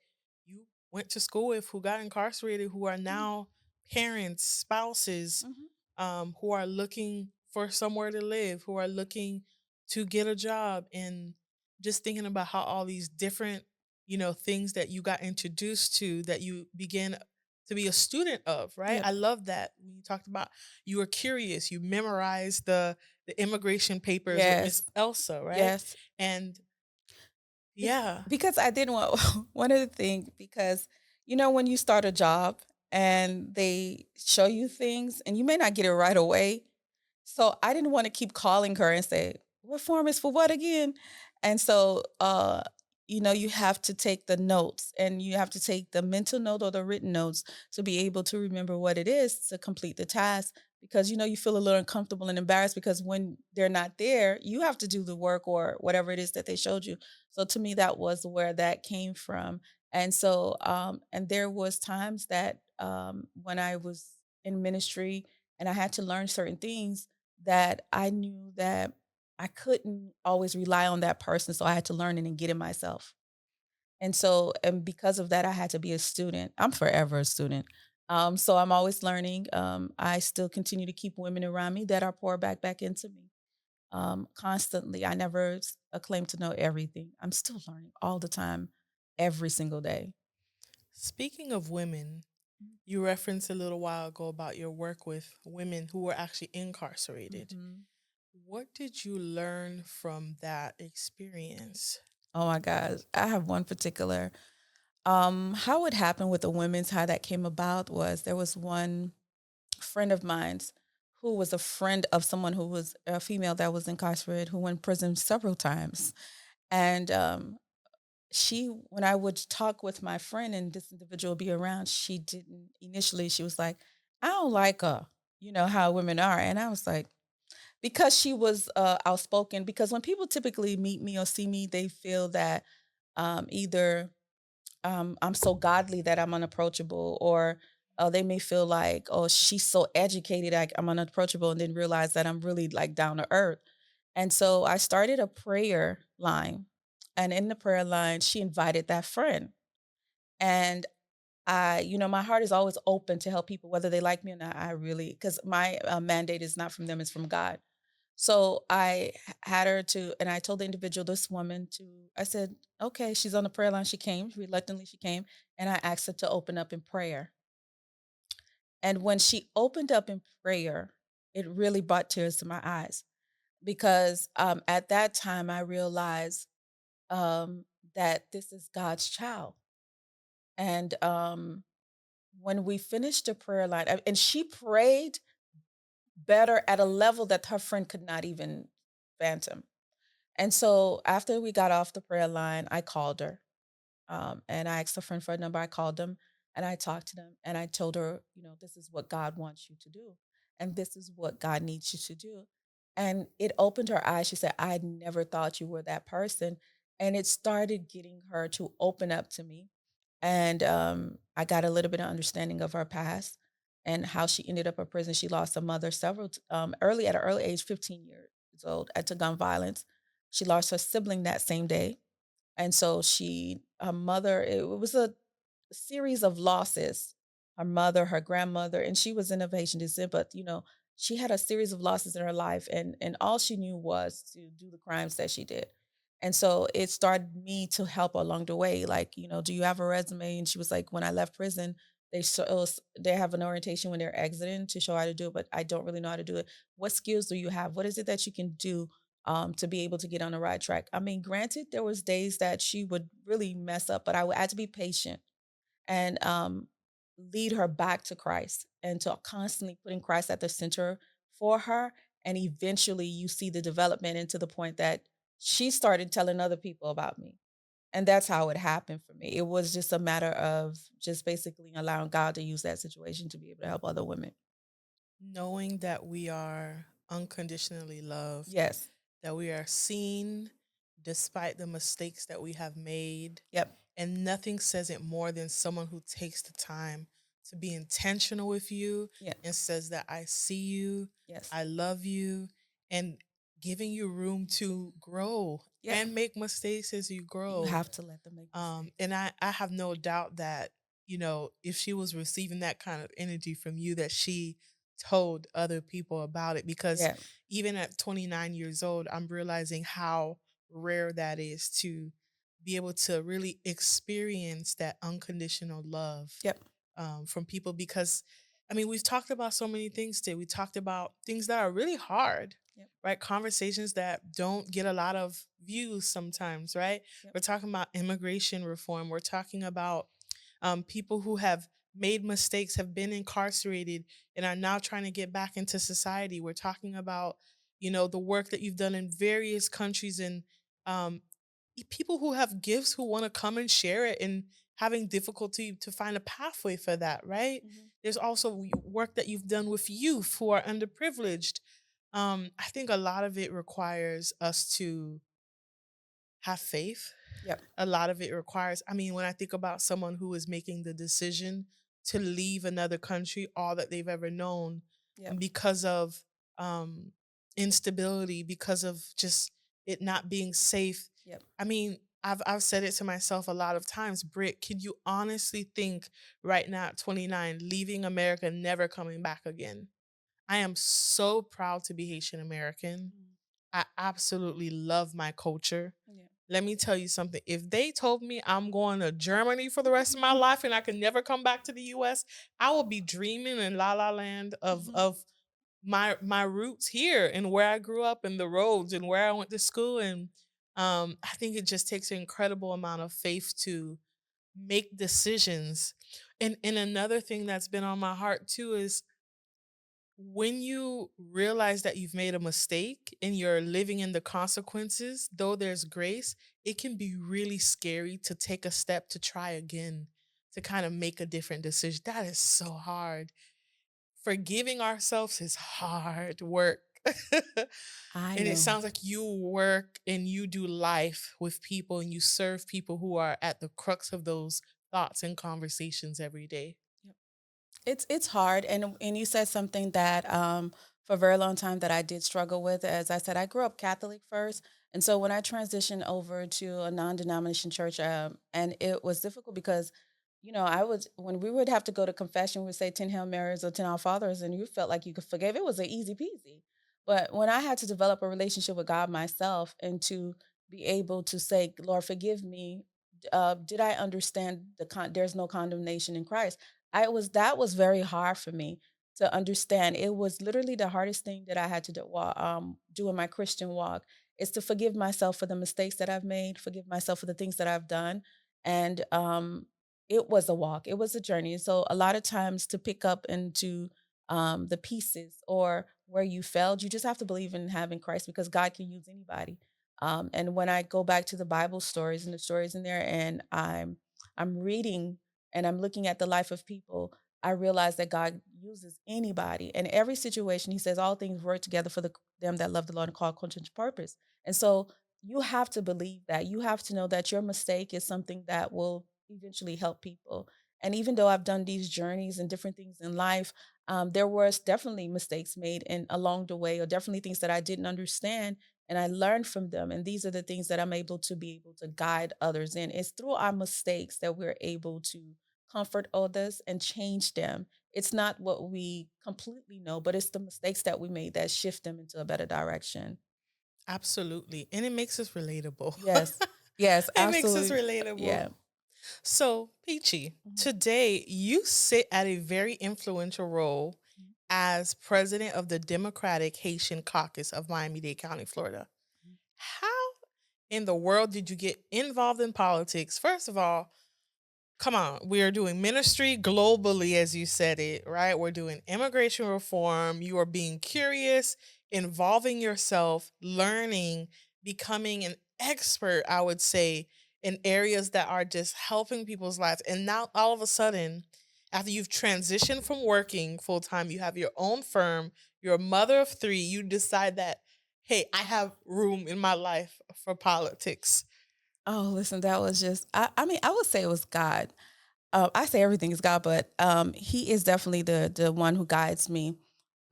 Speaker 1: you went to school with who got incarcerated, who are
Speaker 2: Mhm,
Speaker 1: now parents, spouses,
Speaker 2: mhm.
Speaker 1: who are looking for somewhere to live, who are looking to get a job, and just thinking about how all these different, things that you got introduced to that you began to be a student of, right?
Speaker 2: Yep.
Speaker 1: I love that when you talked about you were curious, you memorized the immigration papers with Miss
Speaker 2: Yes.
Speaker 1: Elsa, right?
Speaker 2: Yes.
Speaker 1: And
Speaker 2: Bec
Speaker 1: yeah,
Speaker 2: because I didn't want one of the thing because, when you start a job and they show you things and you may not get it right away, so I didn't wanna keep calling her and say, "What form is for what again?" And so, you have to take the notes and you have to take the mental note or the written notes to be able to remember what it is to complete the task because, you feel a little uncomfortable and embarrassed because when they're not there, you have to do the work or whatever it is that they showed you. So to me, that was where that came from. And so, and there was times that when I was in ministry and I had to learn certain things that I knew that I couldn't always rely on that person, so I had to learn it and get it myself. And so, and because of that, I had to be a student. I'm forever a student. So I'm always learning. I still continue to keep women around me that are pour back into me constantly. I never claim to know everything. I'm still learning all the time, every single day.
Speaker 1: speaking of women, you referenced a little while ago about your work with women who were actually incarcerated.
Speaker 2: Mhm.
Speaker 1: What did you learn from that experience?
Speaker 2: Oh my gosh, I have one particular. How it happened with the women's, how that came about was there was one friend of mine's who was a friend of someone who was a female that was incarcerated who went to prison several times. And when I would talk with my friend and this individual be around, she didn't initially, she was like, I don't like her, how women are. And I was like, because she was outspoken, because when people typically meet me or see me, they feel that either I'm so godly that I'm unapproachable, or they may feel like, oh, she's so educated, I'm unapproachable, and then realize that I'm really like down to earth. And so I started a prayer line, and in the prayer line, she invited that friend, and my heart is always open to help people, whether they like me or not. I really, because my mandate is not from them; it's from God. So had her to, and I told the individual, this woman, I said, okay, she's on the prayer line. She came, reluctantly, she came, and I asked her to open up in prayer. And when she opened up in prayer, it really brought tears to my eyes because at that time I realized um, that this is God's child. And when we finished the prayer line, and she prayed better at a level that her friend could not even fathom. And so after we got off the prayer line, I called her, and I asked a friend for a number. I called them and I talked to them and I told her, this is what God wants you to do. And this is what God needs you to do. And it opened her eyes. She said, I never thought you were that person. And it started getting her to open up to me. And I got a little bit of understanding of her past and how she ended up in prison. She lost a mother early at an early age, 15 years old, to gun violence. She lost her sibling that same day. And so her mother, it was a series of losses. Her mother, her grandmother, and she was in of Haitian descent, but she had a series of losses in her life, and all she knew was to do the crimes that she did. And so it started me to help along the way. Like, do you have a resume? And she was like, when I left prison, they have an orientation when they're exiting to show how to do it, but I don't really know how to do it. What skills do you have? What is it that you can do to be able to get on the right track? I mean, granted, there was days that she would really mess up, but I had to be patient and lead her back to Christ and to constantly putting Christ at the center for her. And eventually you see the development into the point that she started telling other people about me. And that's how it happened for me. It was just a matter of just basically allowing God to use that situation to be able to help other women.
Speaker 1: Knowing that we are unconditionally loved,
Speaker 2: Yes.
Speaker 1: that we are seen despite the mistakes that we have made.
Speaker 2: Yep.
Speaker 1: And nothing says it more than someone who takes the time to be intentional with you
Speaker 2: Yeah.
Speaker 1: and says that I see you,
Speaker 2: Yes.
Speaker 1: I love you, and giving you room to grow
Speaker 2: Yep.
Speaker 1: and make mistakes as you
Speaker 2: You
Speaker 1: grow.
Speaker 2: have to let them make mistakes.
Speaker 1: And I have no doubt that, if she was receiving that kind of energy from you, that she told other people about it. Because
Speaker 2: Yeah.
Speaker 1: even at 29 years old, I'm realizing how rare that is to be able to really experience that unconditional love
Speaker 2: Yep.
Speaker 1: from people. Because, I mean, we've talked about so many things today. We talked about things that are really hard,
Speaker 2: Yep.
Speaker 1: right? Conversations that don't get a lot of views sometimes, right?
Speaker 2: Yep.
Speaker 1: We're talking about immigration reform. We're talking about people who have made mistakes, have been incarcerated, and are now trying to get back into society. We're talking about, the work that you've done in various countries, and um, people who have gifts who want to come and share it, and having difficulty to find a pathway for that, right?
Speaker 2: Mhm.
Speaker 1: There's also work that you've done with youth who are underprivileged. I think a lot of it requires us to have faith.
Speaker 2: Yep.
Speaker 1: A lot of it requires, I mean, when I think about someone who is making the decision to leave another country, all that they've ever known,
Speaker 2: Yep.
Speaker 1: because of um, instability, because of just it not being safe.
Speaker 2: Yep.
Speaker 1: I mean, I've said it to myself a lot of times, Britt, can you honestly think right now at 29, leaving America, never coming back again? I am so proud to be Haitian American.
Speaker 2: Mhm.
Speaker 1: I absolutely love my culture.
Speaker 2: Yeah.
Speaker 1: Let me tell you something. If they told me I'm going to Germany for the rest of my life and I can never come back to the US, I will be dreaming in la la land of
Speaker 2: Mhm.
Speaker 1: of my roots here and where I grew up and the roads and where I went to school. And I think it just takes an incredible amount of faith to make decisions. And another thing that's been on my heart too is when you realize that you've made a mistake and you're living in the consequences, though there's grace, it can be really scary to take a step to try again, to kind of make a different decision. That is so hard. Forgiving ourselves is hard work.
Speaker 2: I
Speaker 1: And it
Speaker 2: know.
Speaker 1: sounds like you work and you do life with people and you serve people who are at the crux of those thoughts and conversations every day.
Speaker 2: Yep. It's hard, and you said something that for a very long time that I did struggle with. As I said, I grew up Catholic first, and so when I transitioned over to a non-denomination church, and it was difficult because, I was when we would have to go to confession, we would say 10 Hail Marys or 10 Our Fathers, and you felt like you could forgive. It was an easy peasy, but when I had to develop a relationship with God myself and to be able to say, Lord, forgive me. Did I understand there's no condemnation in Christ? I was That was very hard for me to understand. It was literally the hardest thing that I had to do in my Christian walk is to forgive myself for the mistakes that I've made, forgive myself for the things that I've done, and it was a walk. It was a journey. So a lot of times to pick up into the pieces or where you failed, you just have to believe in having Christ because God can use anybody. And when I go back to the Bible stories and the stories in there, and I'm reading and I'm looking at the life of people, I realize that God uses anybody. And every situation, he says, all things work together for them that love the Lord and call according to purpose. And so you have to believe that. You have to know that your mistake is something that will eventually help people. And even though I've done these journeys and different things in life, there was definitely mistakes made and along the way, or definitely things that I didn't understand, and I learned from them. And these are the things that I'm able to be able to guide others in. It's through our mistakes that we're able to comfort others and change them. It's not what we completely know, but it's the mistakes that we made that shift them into a better direction.
Speaker 1: Absolutely. And it makes us relatable.
Speaker 2: Yes. Yes,
Speaker 1: It makes us
Speaker 2: absolutely.
Speaker 1: relatable.
Speaker 2: Yeah.
Speaker 1: So, Peachy,
Speaker 2: Mhm.
Speaker 1: today you sit at a very influential role
Speaker 2: Mhm.
Speaker 1: as president of the Democratic Haitian Caucus of Miami-Dade County, Florida.
Speaker 2: Mhm.
Speaker 1: How in the world did you get involved in politics? First of all, come on, we are doing ministry globally, as you said it, right? We're doing immigration reform. You are being curious, involving yourself, learning, becoming an expert, I would say, in areas that are just helping people's lives. And now all of a sudden, after you've transitioned from working full time, you have your own firm, you're a mother of three, you decide that, hey, I have room in my life for politics.
Speaker 2: Oh, listen, that was just, I mean, I would say it was God. I say everything is God, but He is definitely the one who guides me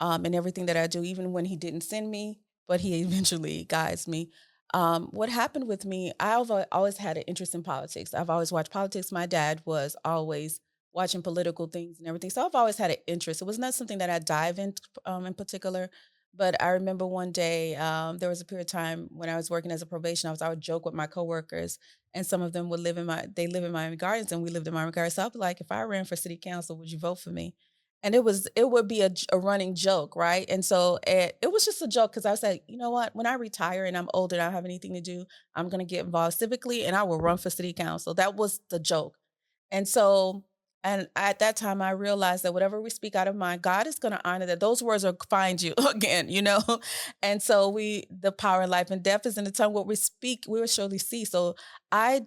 Speaker 2: in everything that I do, even when He didn't send me, but He eventually guides me. What happened with me, always had an interest in politics. I've always watched politics. My dad was always watching political things and everything, so I've always had an interest. It was not something that I dive in particular. But I remember one day there was a period of time when I was working as a probation. I would joke with my coworkers, and some of them would live in Miami Gardens, and we lived in Miami Gardens. So I'd be like, if I ran for city council, would you vote for me? And it would be a running joke, right? And so it was just a joke because I said, you know what? When I retire and I'm older and I don't have anything to do, I'm going to get involved civically and I will run for city council. That was the joke. And so, and at that time, I realized that whatever we speak out of mind, God is going to honor that. Those words will find you again, you know? And so the power in life and death is in the tongue. What we speak, we will surely see. So I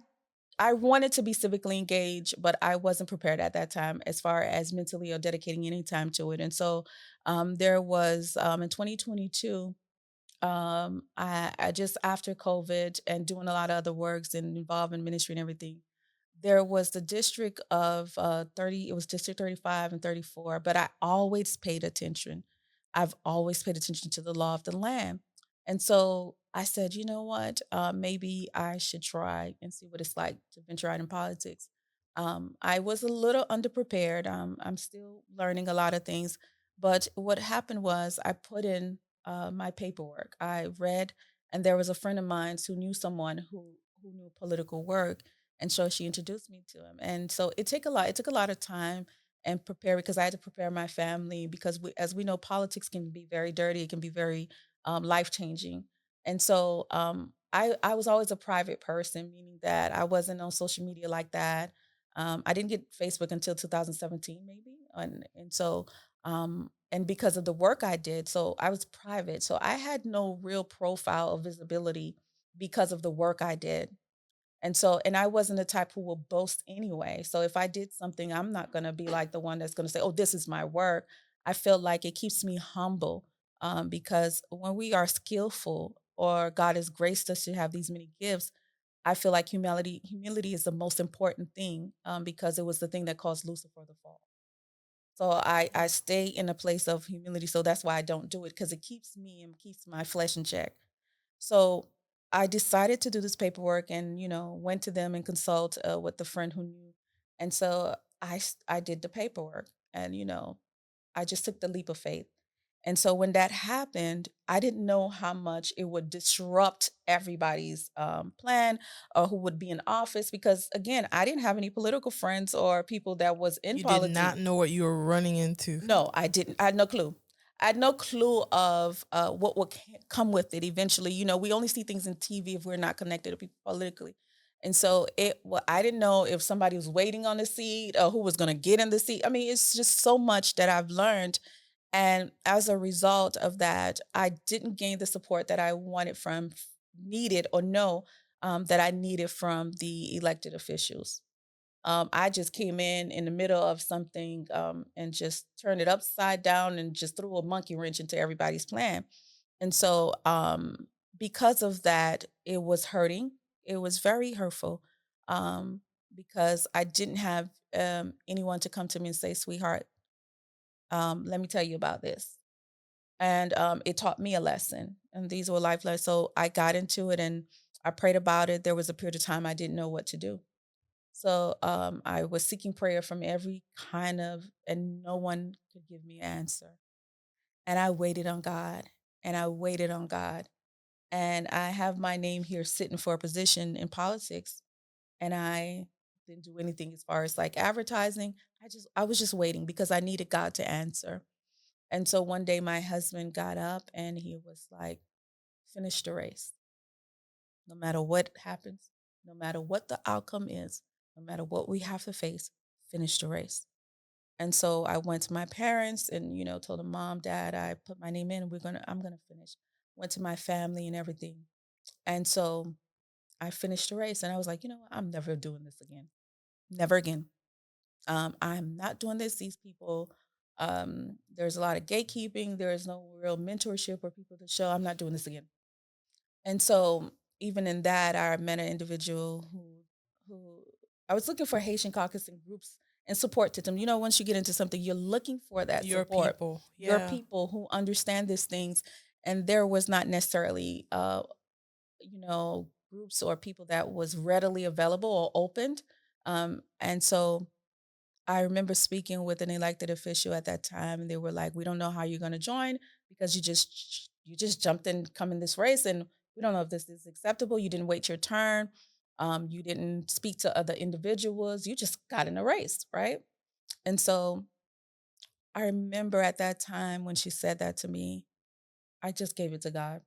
Speaker 2: I wanted to be civically engaged, but I wasn't prepared at that time as far as mentally or dedicating any time to it. And so there was in 2022, I just after COVID and doing a lot of other works and involved in ministry and everything, there was the district of 30, it was District 35 and 34, but I always paid attention. I've always paid attention to the law of the land. And so I said, you know what? Maybe I should try and see what it's like to venture out in politics. I was a little underprepared. I'm still learning a lot of things. But what happened was I put in my paperwork. I read, and there was a friend of mine who knew someone who knew political work, and so she introduced me to him. And so it took a lot of time and prepare because I had to prepare my family because as we know, politics can be very dirty. It can be very life changing. And so I was always a private person, meaning that I wasn't on social media like that. I didn't get Facebook until 2017, maybe, and so and because of the work I did, so I was private. So I had no real profile of visibility because of the work I did. And so, and I wasn't the type who will boast anyway. So if I did something, I'm not going to be like the one that's going to say, oh, this is my work. I feel like it keeps me humble because when we are skillful or God has graced us to have these many gifts, I feel like humility is the most important thing because it was the thing that caused Lucifer to fall. So I stay in a place of humility. So that's why I don't do it because it keeps me and keeps my flesh in check. So I decided to do this paperwork and, went to them and consult with the friend who knew. And so I did the paperwork and, I just took the leap of faith. And so when that happened, I didn't know how much it would disrupt everybody's plan or who would be in office because again, I didn't have any political friends or people that was in
Speaker 1: You did
Speaker 2: politics.
Speaker 1: not know what you were running into.
Speaker 2: No, I didn't. I had no clue. I had no clue of what would come with it eventually. We only see things in TV if we're not connected to people politically. And so I didn't know if somebody was waiting on the seat or who was going to get in the seat. I mean, it's just so much that I've learned. And as a result of that, I didn't gain the support that I wanted needed or know that I needed from the elected officials. I just came in the middle of something and just turned it upside down and just threw a monkey wrench into everybody's plan. And so, because of that, it was hurting. It was very hurtful because I didn't have anyone to come to me and say, "Sweetheart, let me tell you about this." And it taught me a lesson. And these were life lessons. So I got into it and I prayed about it. There was a period of time I didn't know what to do. So I was seeking prayer from every kind of, and no one could give me an answer. And I waited on God, and I waited on God. And I have my name here sitting for a position in politics, and I didn't do anything as far as like advertising. I was just waiting because I needed God to answer. And so one day my husband got up and he was like, finish the race. No matter what happens, no matter what the outcome is, no matter what we have to face, finish the race. And so I went to my parents and, told them, Mom, Dad, I put my name in and I'm gonna finish. Went to my family and everything. And so I finished the race and I was like, you know what? I'm never doing this again. Never again. I'm not doing this. These people, there's a lot of gatekeeping. There is no real mentorship or people to show. I'm not doing this again. And so even in that, I met an individual who I was looking for Haitian caucus and groups and support to them. Once you get into something, you're looking for that
Speaker 1: Your
Speaker 2: support.
Speaker 1: people.
Speaker 2: Your
Speaker 1: Yeah.
Speaker 2: people who understand these things. And there was not necessarily groups or people that was readily available or opened. And so I remember speaking with an elected official at that time, and they were like, "We don't know how you're going to join because you just jumped in, come in this race, and we don't know if this is acceptable. You didn't wait your turn. You didn't speak to other individuals. You just got in a race, right?" And so I remember at that time when she said that to me, I just gave it to God.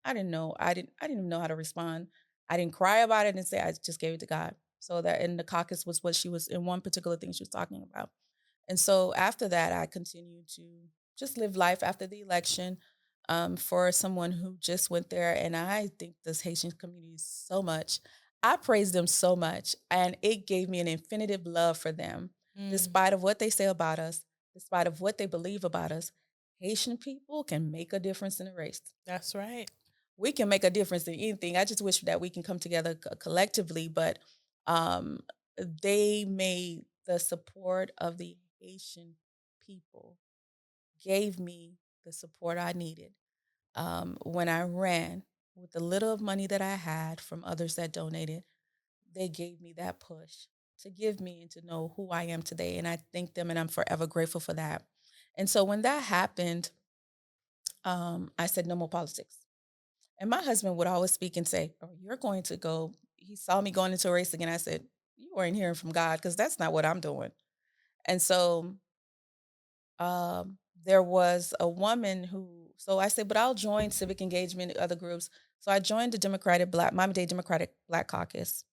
Speaker 2: I didn't know. I didn't even know how to respond. I didn't cry about it and say I just gave it to God. So that in the caucus was what she was in one particular thing she was talking about. And so after that, I continued to just live life after the election for someone who just went there. And I think this Haitian community so much. I praise them so much. And it gave me an infinitive love for them,
Speaker 1: Mm,
Speaker 2: despite of what they say about us, despite of what they believe about us. Haitian people can make a difference in a race.
Speaker 1: that's right.
Speaker 2: We can make a difference in anything. I just wish that we can come together collectively, but um, they made the support of the Haitian people gave me the support I needed when I ran with the little of money that I had from others that donated. They gave me that push to give me and to know who I am today, and I thank them, and I'm forever grateful for that. And so when that happened, I said no more politics. And my husband would always speak and say, "Oh, you're going to go." He saw me going into a race again. I said, "You weren't hearing from God because that's not what I'm doing." And so there was a woman so I said, "But I'll join civic engagement, other groups." So I joined the Miami-Dade Democratic Black Caucus.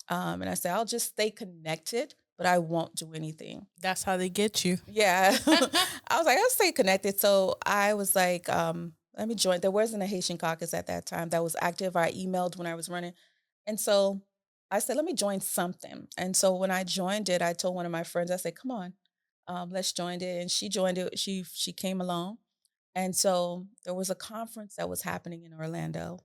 Speaker 2: And I said, "I'll just stay connected, but I won't do anything."
Speaker 1: That's how they get you.
Speaker 2: Yeah. I was like, I'll stay connected. So I was like, let me join. There wasn't a Haitian caucus at that time that was active. I emailed when I was running. And so I said, let me join something. And so when I joined it, I told one of my friends, I said, come on, let's join it. And she joined it. She came along. And so there was a conference that was happening in Orlando,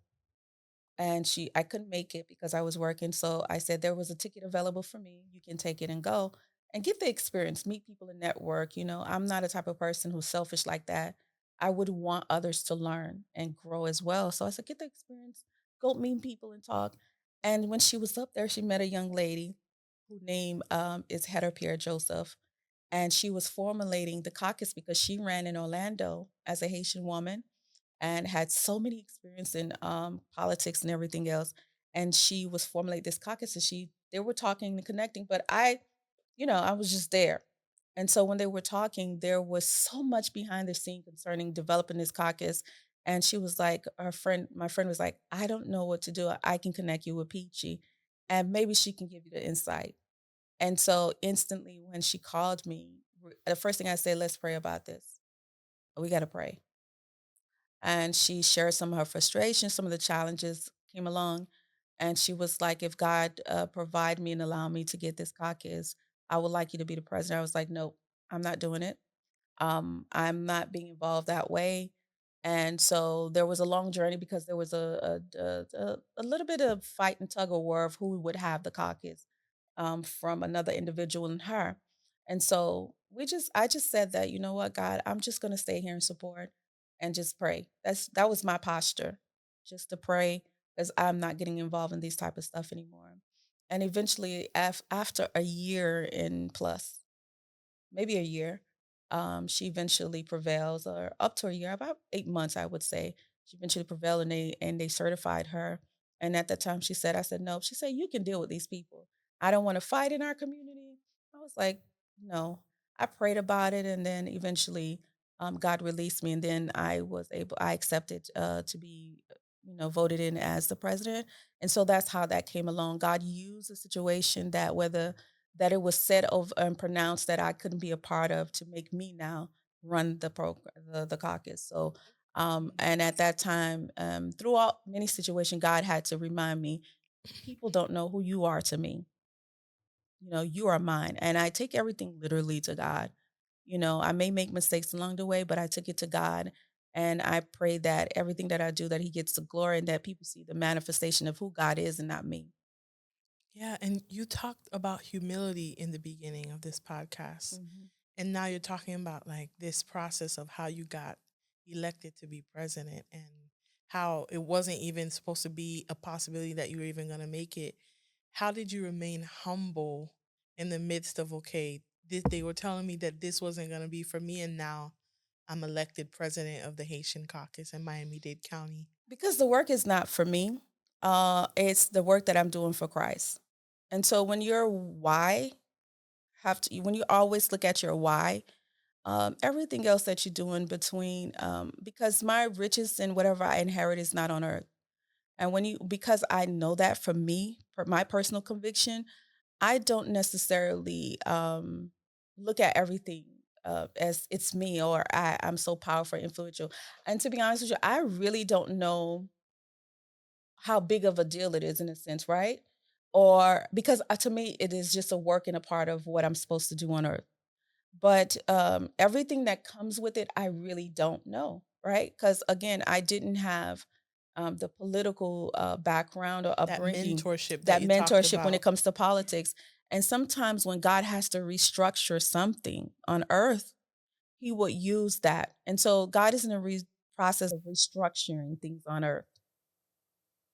Speaker 2: and I couldn't make it because I was working. So I said there was a ticket available for me. You can take it and go and get the experience, meet people and network. I'm not a type of person who's selfish like that. I would want others to learn and grow as well. So I said, get the experience, go meet people and talk. And when she was up there, she met a young lady whose name is Heather Pierre Joseph. And she was formulating the caucus because she ran in Orlando as a Haitian woman and had so many experience in politics and everything else. And she was formulating this caucus, and they were talking and connecting, but I was just there. And so when they were talking, there was so much behind the scene concerning developing this caucus. And she was like, my friend was like, I don't know what to do. I can connect you with Peachy, and maybe she can give you the insight. And so instantly when she called me, the first thing I said, let's pray about this. We got to pray. And she shared some of her frustrations, some of the challenges came along. And she was like, if God provide me and allow me to get this caucus, I would like you to be the president. I was like, nope, I'm not doing it. I'm not being involved that way. And so there was a long journey because there was a little bit of fight and tug of war of who would have the caucus from another individual and her. And so I just said that, you know what, God, I'm just going to stay here and support and just pray. That was my posture, just to pray because I'm not getting involved in these type of stuff anymore. And eventually, after a year and plus, maybe a year. She eventually prevails, or up to a year, about 8 months, I would say. She eventually prevailed, and they certified her. And at that time, she said, "I said no." She said, "You can deal with these people. I don't want to fight in our community." I was like, "No." I prayed about it, and then eventually, God released me, and then I accepted to be, voted in as the president. And so that's how that came along. God used a situation that it was said over and pronounced that I couldn't be a part of to make me now run the caucus. So, and at that time, throughout many situations, God had to remind me, people don't know who you are to me. You are mine, and I take everything literally to God. I may make mistakes along the way, but I took it to God, and I pray that everything that I do, that He gets the glory, and that people see the manifestation of who God is and not me.
Speaker 1: Yeah, and you talked about humility in the beginning of this podcast.
Speaker 2: Mhm.
Speaker 1: And now you're talking about like this process of how you got elected to be president and how it wasn't even supposed to be a possibility that you were even going to make it. How did you remain humble in the midst of, okay, they were telling me that this wasn't going to be for me, and now I'm elected president of the Haitian caucus in Miami-Dade County?
Speaker 2: Because the work is not for me. It's the work that I'm doing for Christ. And so when your why when you always look at your why, everything else that you do in between, because my riches and whatever I inherit is not on earth. And because I know that for me, for my personal conviction, I don't necessarily look at everything as it's me, or I'm so powerful, influential. And to be honest with you, I really don't know how big of a deal it is in a sense, right? Or because to me, it is just a work and a part of what I'm supposed to do on earth. But everything that comes with it, I really don't know, right? Because again, I didn't have the political background or
Speaker 1: That
Speaker 2: upbringing,
Speaker 1: mentorship that
Speaker 2: that
Speaker 1: you talked
Speaker 2: mentorship when it
Speaker 1: about.
Speaker 2: comes to politics. And sometimes when God has to restructure something on earth, He would use that. And so God is in a process of restructuring things on earth.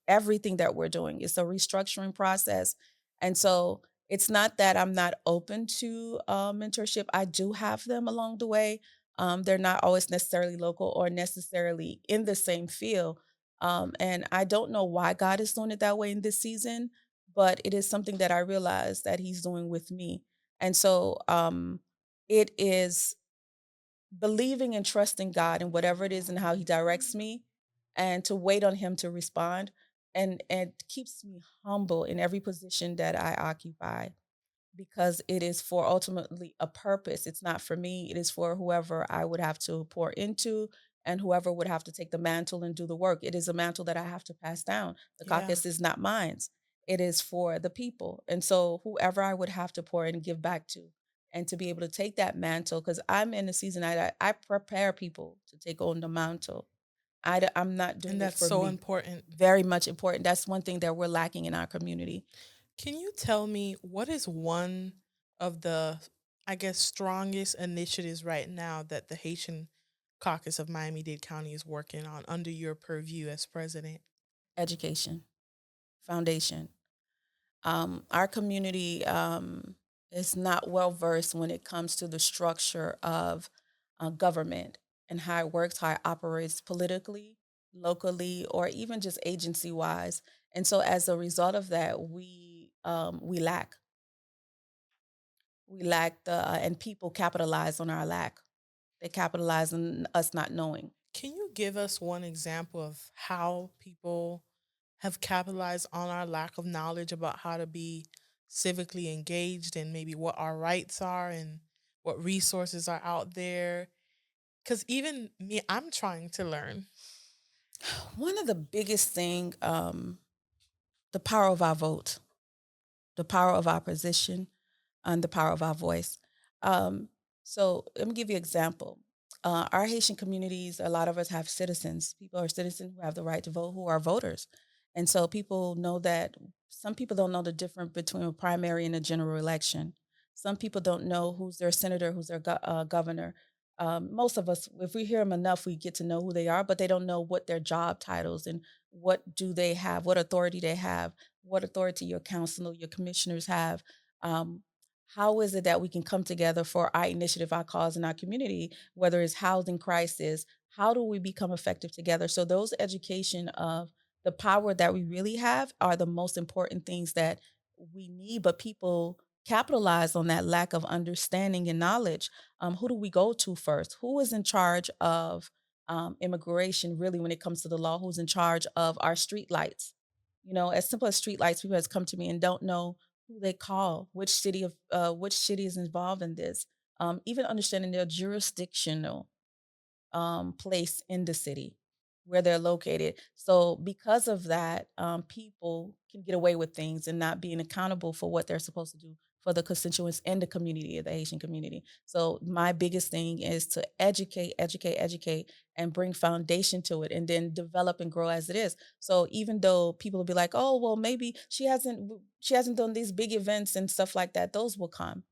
Speaker 2: Everything that we're doing. It's a restructuring process. And so it's not that I'm not open to mentorship. I do have them along the way. They're not always necessarily local or necessarily in the same field. And I don't know why God is doing it that way in this season, but it is something that I realize that He's doing with me. And so it is believing and trusting God and whatever it is and how He directs me, and to wait on Him to respond, and keeps me humble in every position that I occupy, because it is for ultimately a purpose. It's not for me, it is for whoever I would have to pour into, and whoever would have to take the mantle and do the work. It is a mantle that I have to pass down. The
Speaker 1: Yeah.
Speaker 2: caucus is not mine. It is for the people. And so whoever I would have to pour in and give back to, and to be able to take that mantle, because I'm in a season I prepare people to take on the mantle. I'm not
Speaker 1: And
Speaker 2: doing it
Speaker 1: that's
Speaker 2: for
Speaker 1: so
Speaker 2: me.
Speaker 1: important.
Speaker 2: Very much important. That's one thing that we're lacking in our community.
Speaker 1: Can you tell me what is one of the, I guess, strongest initiatives right now that the Haitian caucus of Miami-Dade County is working on under your purview as president?
Speaker 2: Education, foundation. Our community is not well versed when it comes to the structure of government and how it works, how it operates politically, locally, or even just agency wise. And so, as a result of that, we lack and people capitalize on our lack. They capitalize on us not knowing.
Speaker 1: Can you give us one example of how people have capitalized on our lack of knowledge about how to be civically engaged and maybe what our rights are and what resources are out there? Because even me, I'm trying to learn.
Speaker 2: One of the biggest thing. the power of our vote, the power of our position, and the power of our voice. Um, so let me give you an example. Our Haitian communities, a lot of us have citizens. People are citizens who have the right to vote, who are voters. And so people know that some people don't know the difference between a primary and a general election. Some people don't know who's their senator, who's their governor. Most of us, if we hear them enough, we get to know who they are, but they don't know what their job titles and what do they have, what authority they have, what authority your council, your commissioners have. Um, how is it that we can come together for our initiative, our cause in our community, whether it's housing crisis? How do we become effective together? So those education of the power that we really have are the most important things that we need, but people capitalize on that lack of understanding and knowledge. Who do we go to first? Who is in charge of immigration, really, when it comes to the law? Who's in charge of our street lights? You know, as simple as street lights, people has come to me and don't know who they call, which city is involved in this. Even understanding their jurisdictional place in the city where they're located. So because of that, people can get away with things and not being accountable for what they're supposed to do for the constituents and the community of the Haitian community. So my biggest thing is to educate, educate, educate, and bring foundation to it, and then develop and grow as it is. So even though people will be like, "Oh, well, maybe she hasn't done these big events and stuff like that," those will come,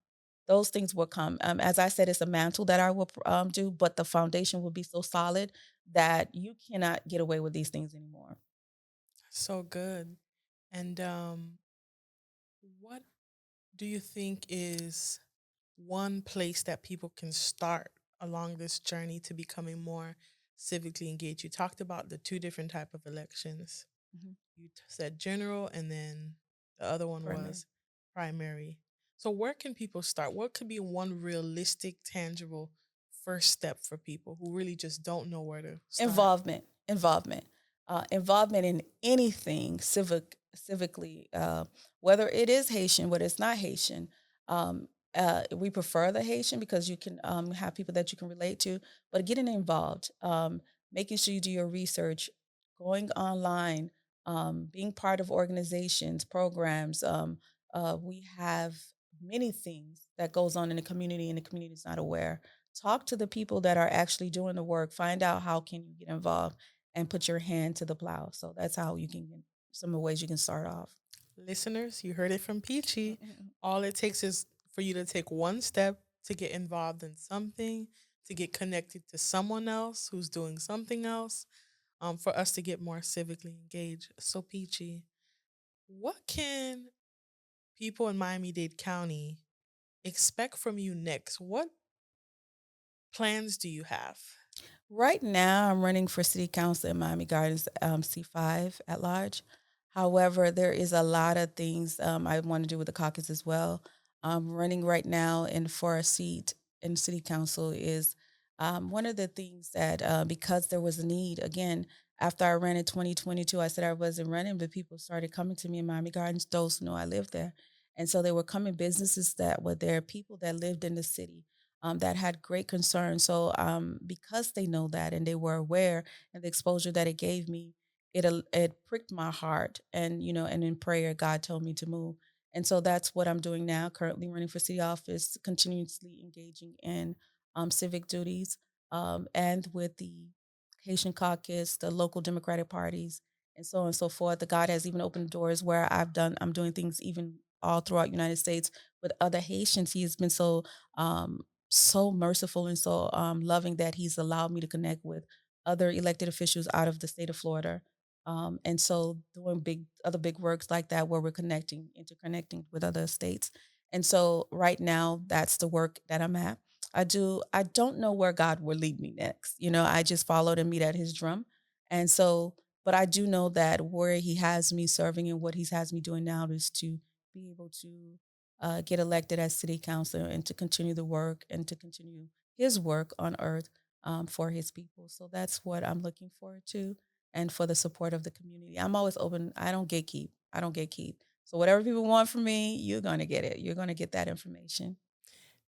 Speaker 2: those things will come. As I said, it's a mantle that I will do, but the foundation will be so solid that you cannot get away with these things anymore.
Speaker 1: So good. And what do you think is one place that people can start along this journey to becoming more civically engaged? You talked about the two different type of elections.
Speaker 2: Mhm.
Speaker 1: You said general, and then the other one
Speaker 2: Primary.
Speaker 1: was primary. So where can people start? What could be one realistic, tangible first step for people who really just don't know where to start?
Speaker 2: Involvement in anything civically, whether it is Haitian, whether it's not Haitian. We prefer the Haitian because you can have people that you can relate to, but getting involved, making sure you do your research, going online, being part of organizations, programs. We have many things that goes on in the community, and the community is not aware. Talk to the people that are actually doing the work. Find out how can you get involved and put your hand to the plow. So that's how you can get some of the ways you can start off.
Speaker 1: Listeners, you heard it from Peachy.
Speaker 2: Mm-mm.
Speaker 1: All it takes is for you to take one step to get involved in something, to get connected to someone else who's doing something else, for us to get more civically engaged. So, Peachy, what can people in Miami Dade County expect from you next? What plans do you have?
Speaker 2: Right now, I'm running for city council in Miami Gardens, C5 at large. However, there is a lot of things I want to do with the caucus as well. I'm running right now, and for a seat in city council is one of the things that because there was a need. Again, after I ran in 2022, I said I wasn't running, but people started coming to me in Miami Gardens, those who know I live there. And so they were coming, businesses that were there, people that lived in the city, that had great concern. So because they know that and they were aware, and the exposure that it gave me, it pricked my heart, and and in prayer, God told me to move. And so that's what I'm doing now. Currently running for city office, continuously engaging in civic duties, and with the Haitian caucus, the local Democratic parties, and so on and so forth. The God has even opened doors where I'm doing things even all throughout United States with other Haitians. He has been um, so merciful and so loving that he's allowed me to connect with other elected officials out of the state of Florida. And so doing other big works like that where we're connecting, interconnecting with other states. And so right now that's the work that I'm at. I don't know where God will lead me next. I just followed and meet at his drum. And so, but I do know that where he has me serving and what he has me doing now is to be able to get elected as city councilor and to continue the work and to continue his work on earth for his people. So that's what I'm looking forward to, and for the support of the community. I'm always open. I don't gatekeep. I don't gatekeep. So whatever people want from me, you're going to get it. You're going to get that information.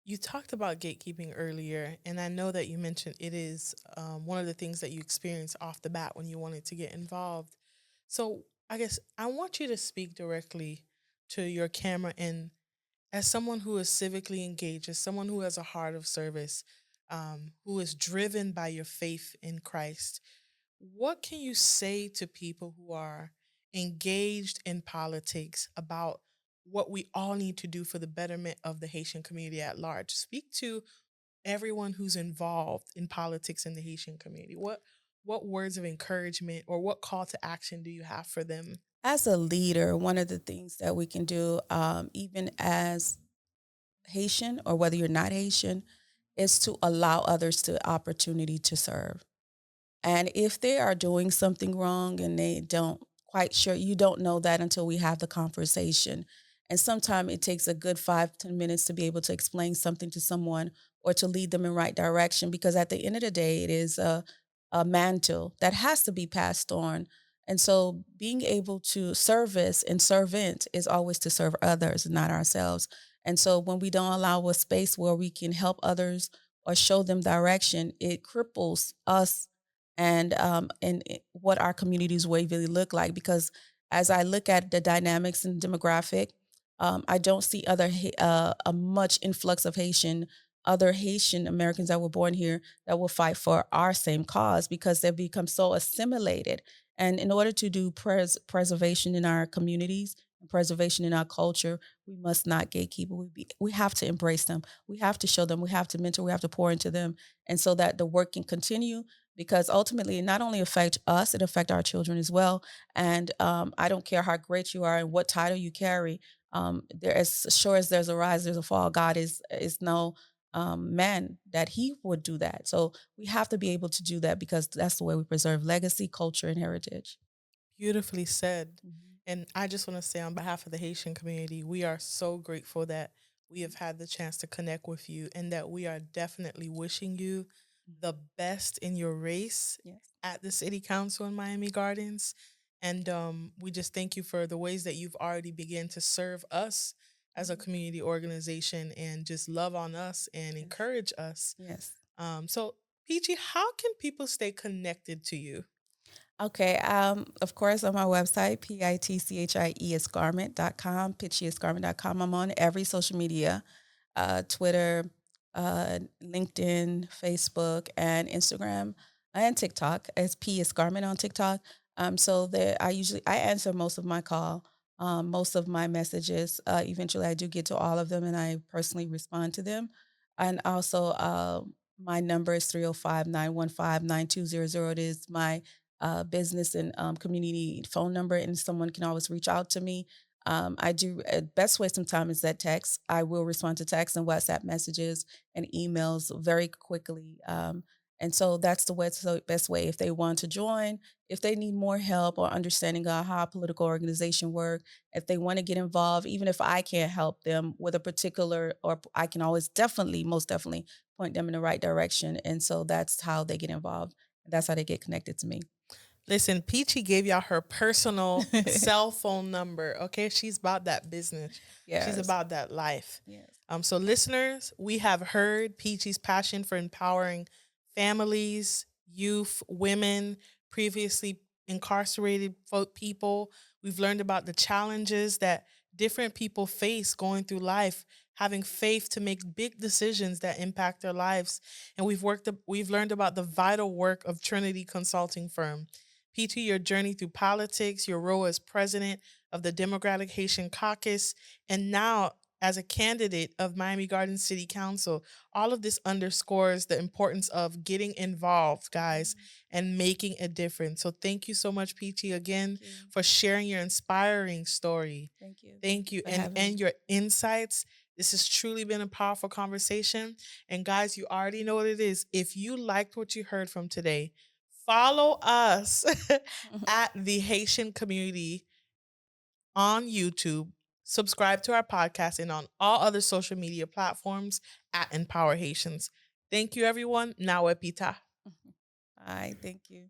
Speaker 1: You talked about gatekeeping earlier, and I know that you mentioned it is one of the things that you experienced off the bat when you wanted to get involved. So, I guess I want you to speak directly to your camera and as someone who is civically engaged, as someone who has a heart of service, who is driven by your faith in Christ, what can you say to people who are engaged in politics about what we all need to do for the betterment of the Haitian community at large? Speak to everyone who's involved in politics in the Haitian community. What words of encouragement or what call to action do you have for them?
Speaker 2: As a leader, one of the things that we can do, even as Haitian or whether you're not Haitian, is to allow others the opportunity to serve. And if they are doing something wrong and they don't quite sure, you don't know that until we have the conversation. And sometimes it takes a good 5 to 10 minutes to be able to explain something to someone or to lead them in right direction. Because at the end of the day, it is a mantle that has to be passed on. And so being able to service and servant is always to serve others, not ourselves. And so when we don't allow a space where we can help others or show them direction, it cripples us and what our communities will really look like. Because as I look at the dynamics and demographic, I don't see a much influx of other Haitian Americans that were born here that will fight for our same cause because they've become so assimilated. And in order to do preservation in our communities and preservation in our culture, we must not gatekeep. We have to embrace them. We have to show them. We have to mentor. We have to pour into them, and so that the work can continue because ultimately it not only affects us, it affects our children as well. And I don't care how great you are and what title you carry. There, as sure as there's a rise, there's a fall. God is no man that He would do that. So we have to be able to do that because that's the way we preserve legacy, culture, and heritage.
Speaker 1: Beautifully said.
Speaker 2: Mhm.
Speaker 1: And I just want to say, on behalf of the Haitian community, we are so grateful that we have had the chance to connect with you and that we are definitely wishing you
Speaker 2: Mhm.
Speaker 1: the best in your race
Speaker 2: Yes.
Speaker 1: at the City Council in Miami Gardens. And we just thank you for the ways that you've already begun to serve us as a
Speaker 2: Mhm.
Speaker 1: community organization and just love on us and
Speaker 2: Yes.
Speaker 1: encourage us.
Speaker 2: Yes.
Speaker 1: So, Peachy, how can people stay connected to you?
Speaker 2: Okay. Of course, on my website, Pitchie escarment.com, pitchieescarment.com. I'm on every social media, Twitter, LinkedIn, Facebook, and Instagram, and TikTok. It's P Escarment on TikTok. So that I answer most of my call, most of my messages. Eventually, I do get to all of them, and I personally respond to them. And also, my number is 305-915-9200. It is my business and community phone number, and someone can always reach out to me. I do best way sometimes is that text. I will respond to text and WhatsApp messages and emails very quickly. And so that's best way if they want to join, if they need more help or understanding of how a political organization work, if they want to get involved, even if I can't help them with a particular, or I can always definitely, most definitely point them in the right direction. And so that's how they get involved. That's how they get connected to me.
Speaker 1: Listen, Peachy gave y'all her personal cell phone number. Okay, she's about that business. She's
Speaker 2: Yes.
Speaker 1: about that life.
Speaker 2: Yes.
Speaker 1: So listeners, we have heard Peachy's passion for empowering families, youth, women, previously incarcerated people. We've learned about the challenges that different people face going through life, having faith to make big decisions that impact their lives. And we've learned about the vital work of Trinity Consulting Firm. PT, your journey through politics, your role as president of the Democratic Haitian Caucus, and now as a candidate of Miami Gardens City Council. All of this underscores the importance of getting involved, guys,
Speaker 2: Mhm.
Speaker 1: and making a difference. So thank you so much, PT, again
Speaker 2: Thank you.
Speaker 1: for sharing your inspiring story.
Speaker 2: Thank you. Thank
Speaker 1: Thank
Speaker 2: you
Speaker 1: you.
Speaker 2: for
Speaker 1: And
Speaker 2: having
Speaker 1: and
Speaker 2: me.
Speaker 1: your insights. This has truly been a powerful conversation. And guys, you already know what it is. If you liked what you heard from today, follow us at the Haitian community on YouTube, subscribe to our podcast, and on all other social media platforms at Empower Haitians. Thank you, everyone. Now, Epita.
Speaker 2: Bye. Thank you.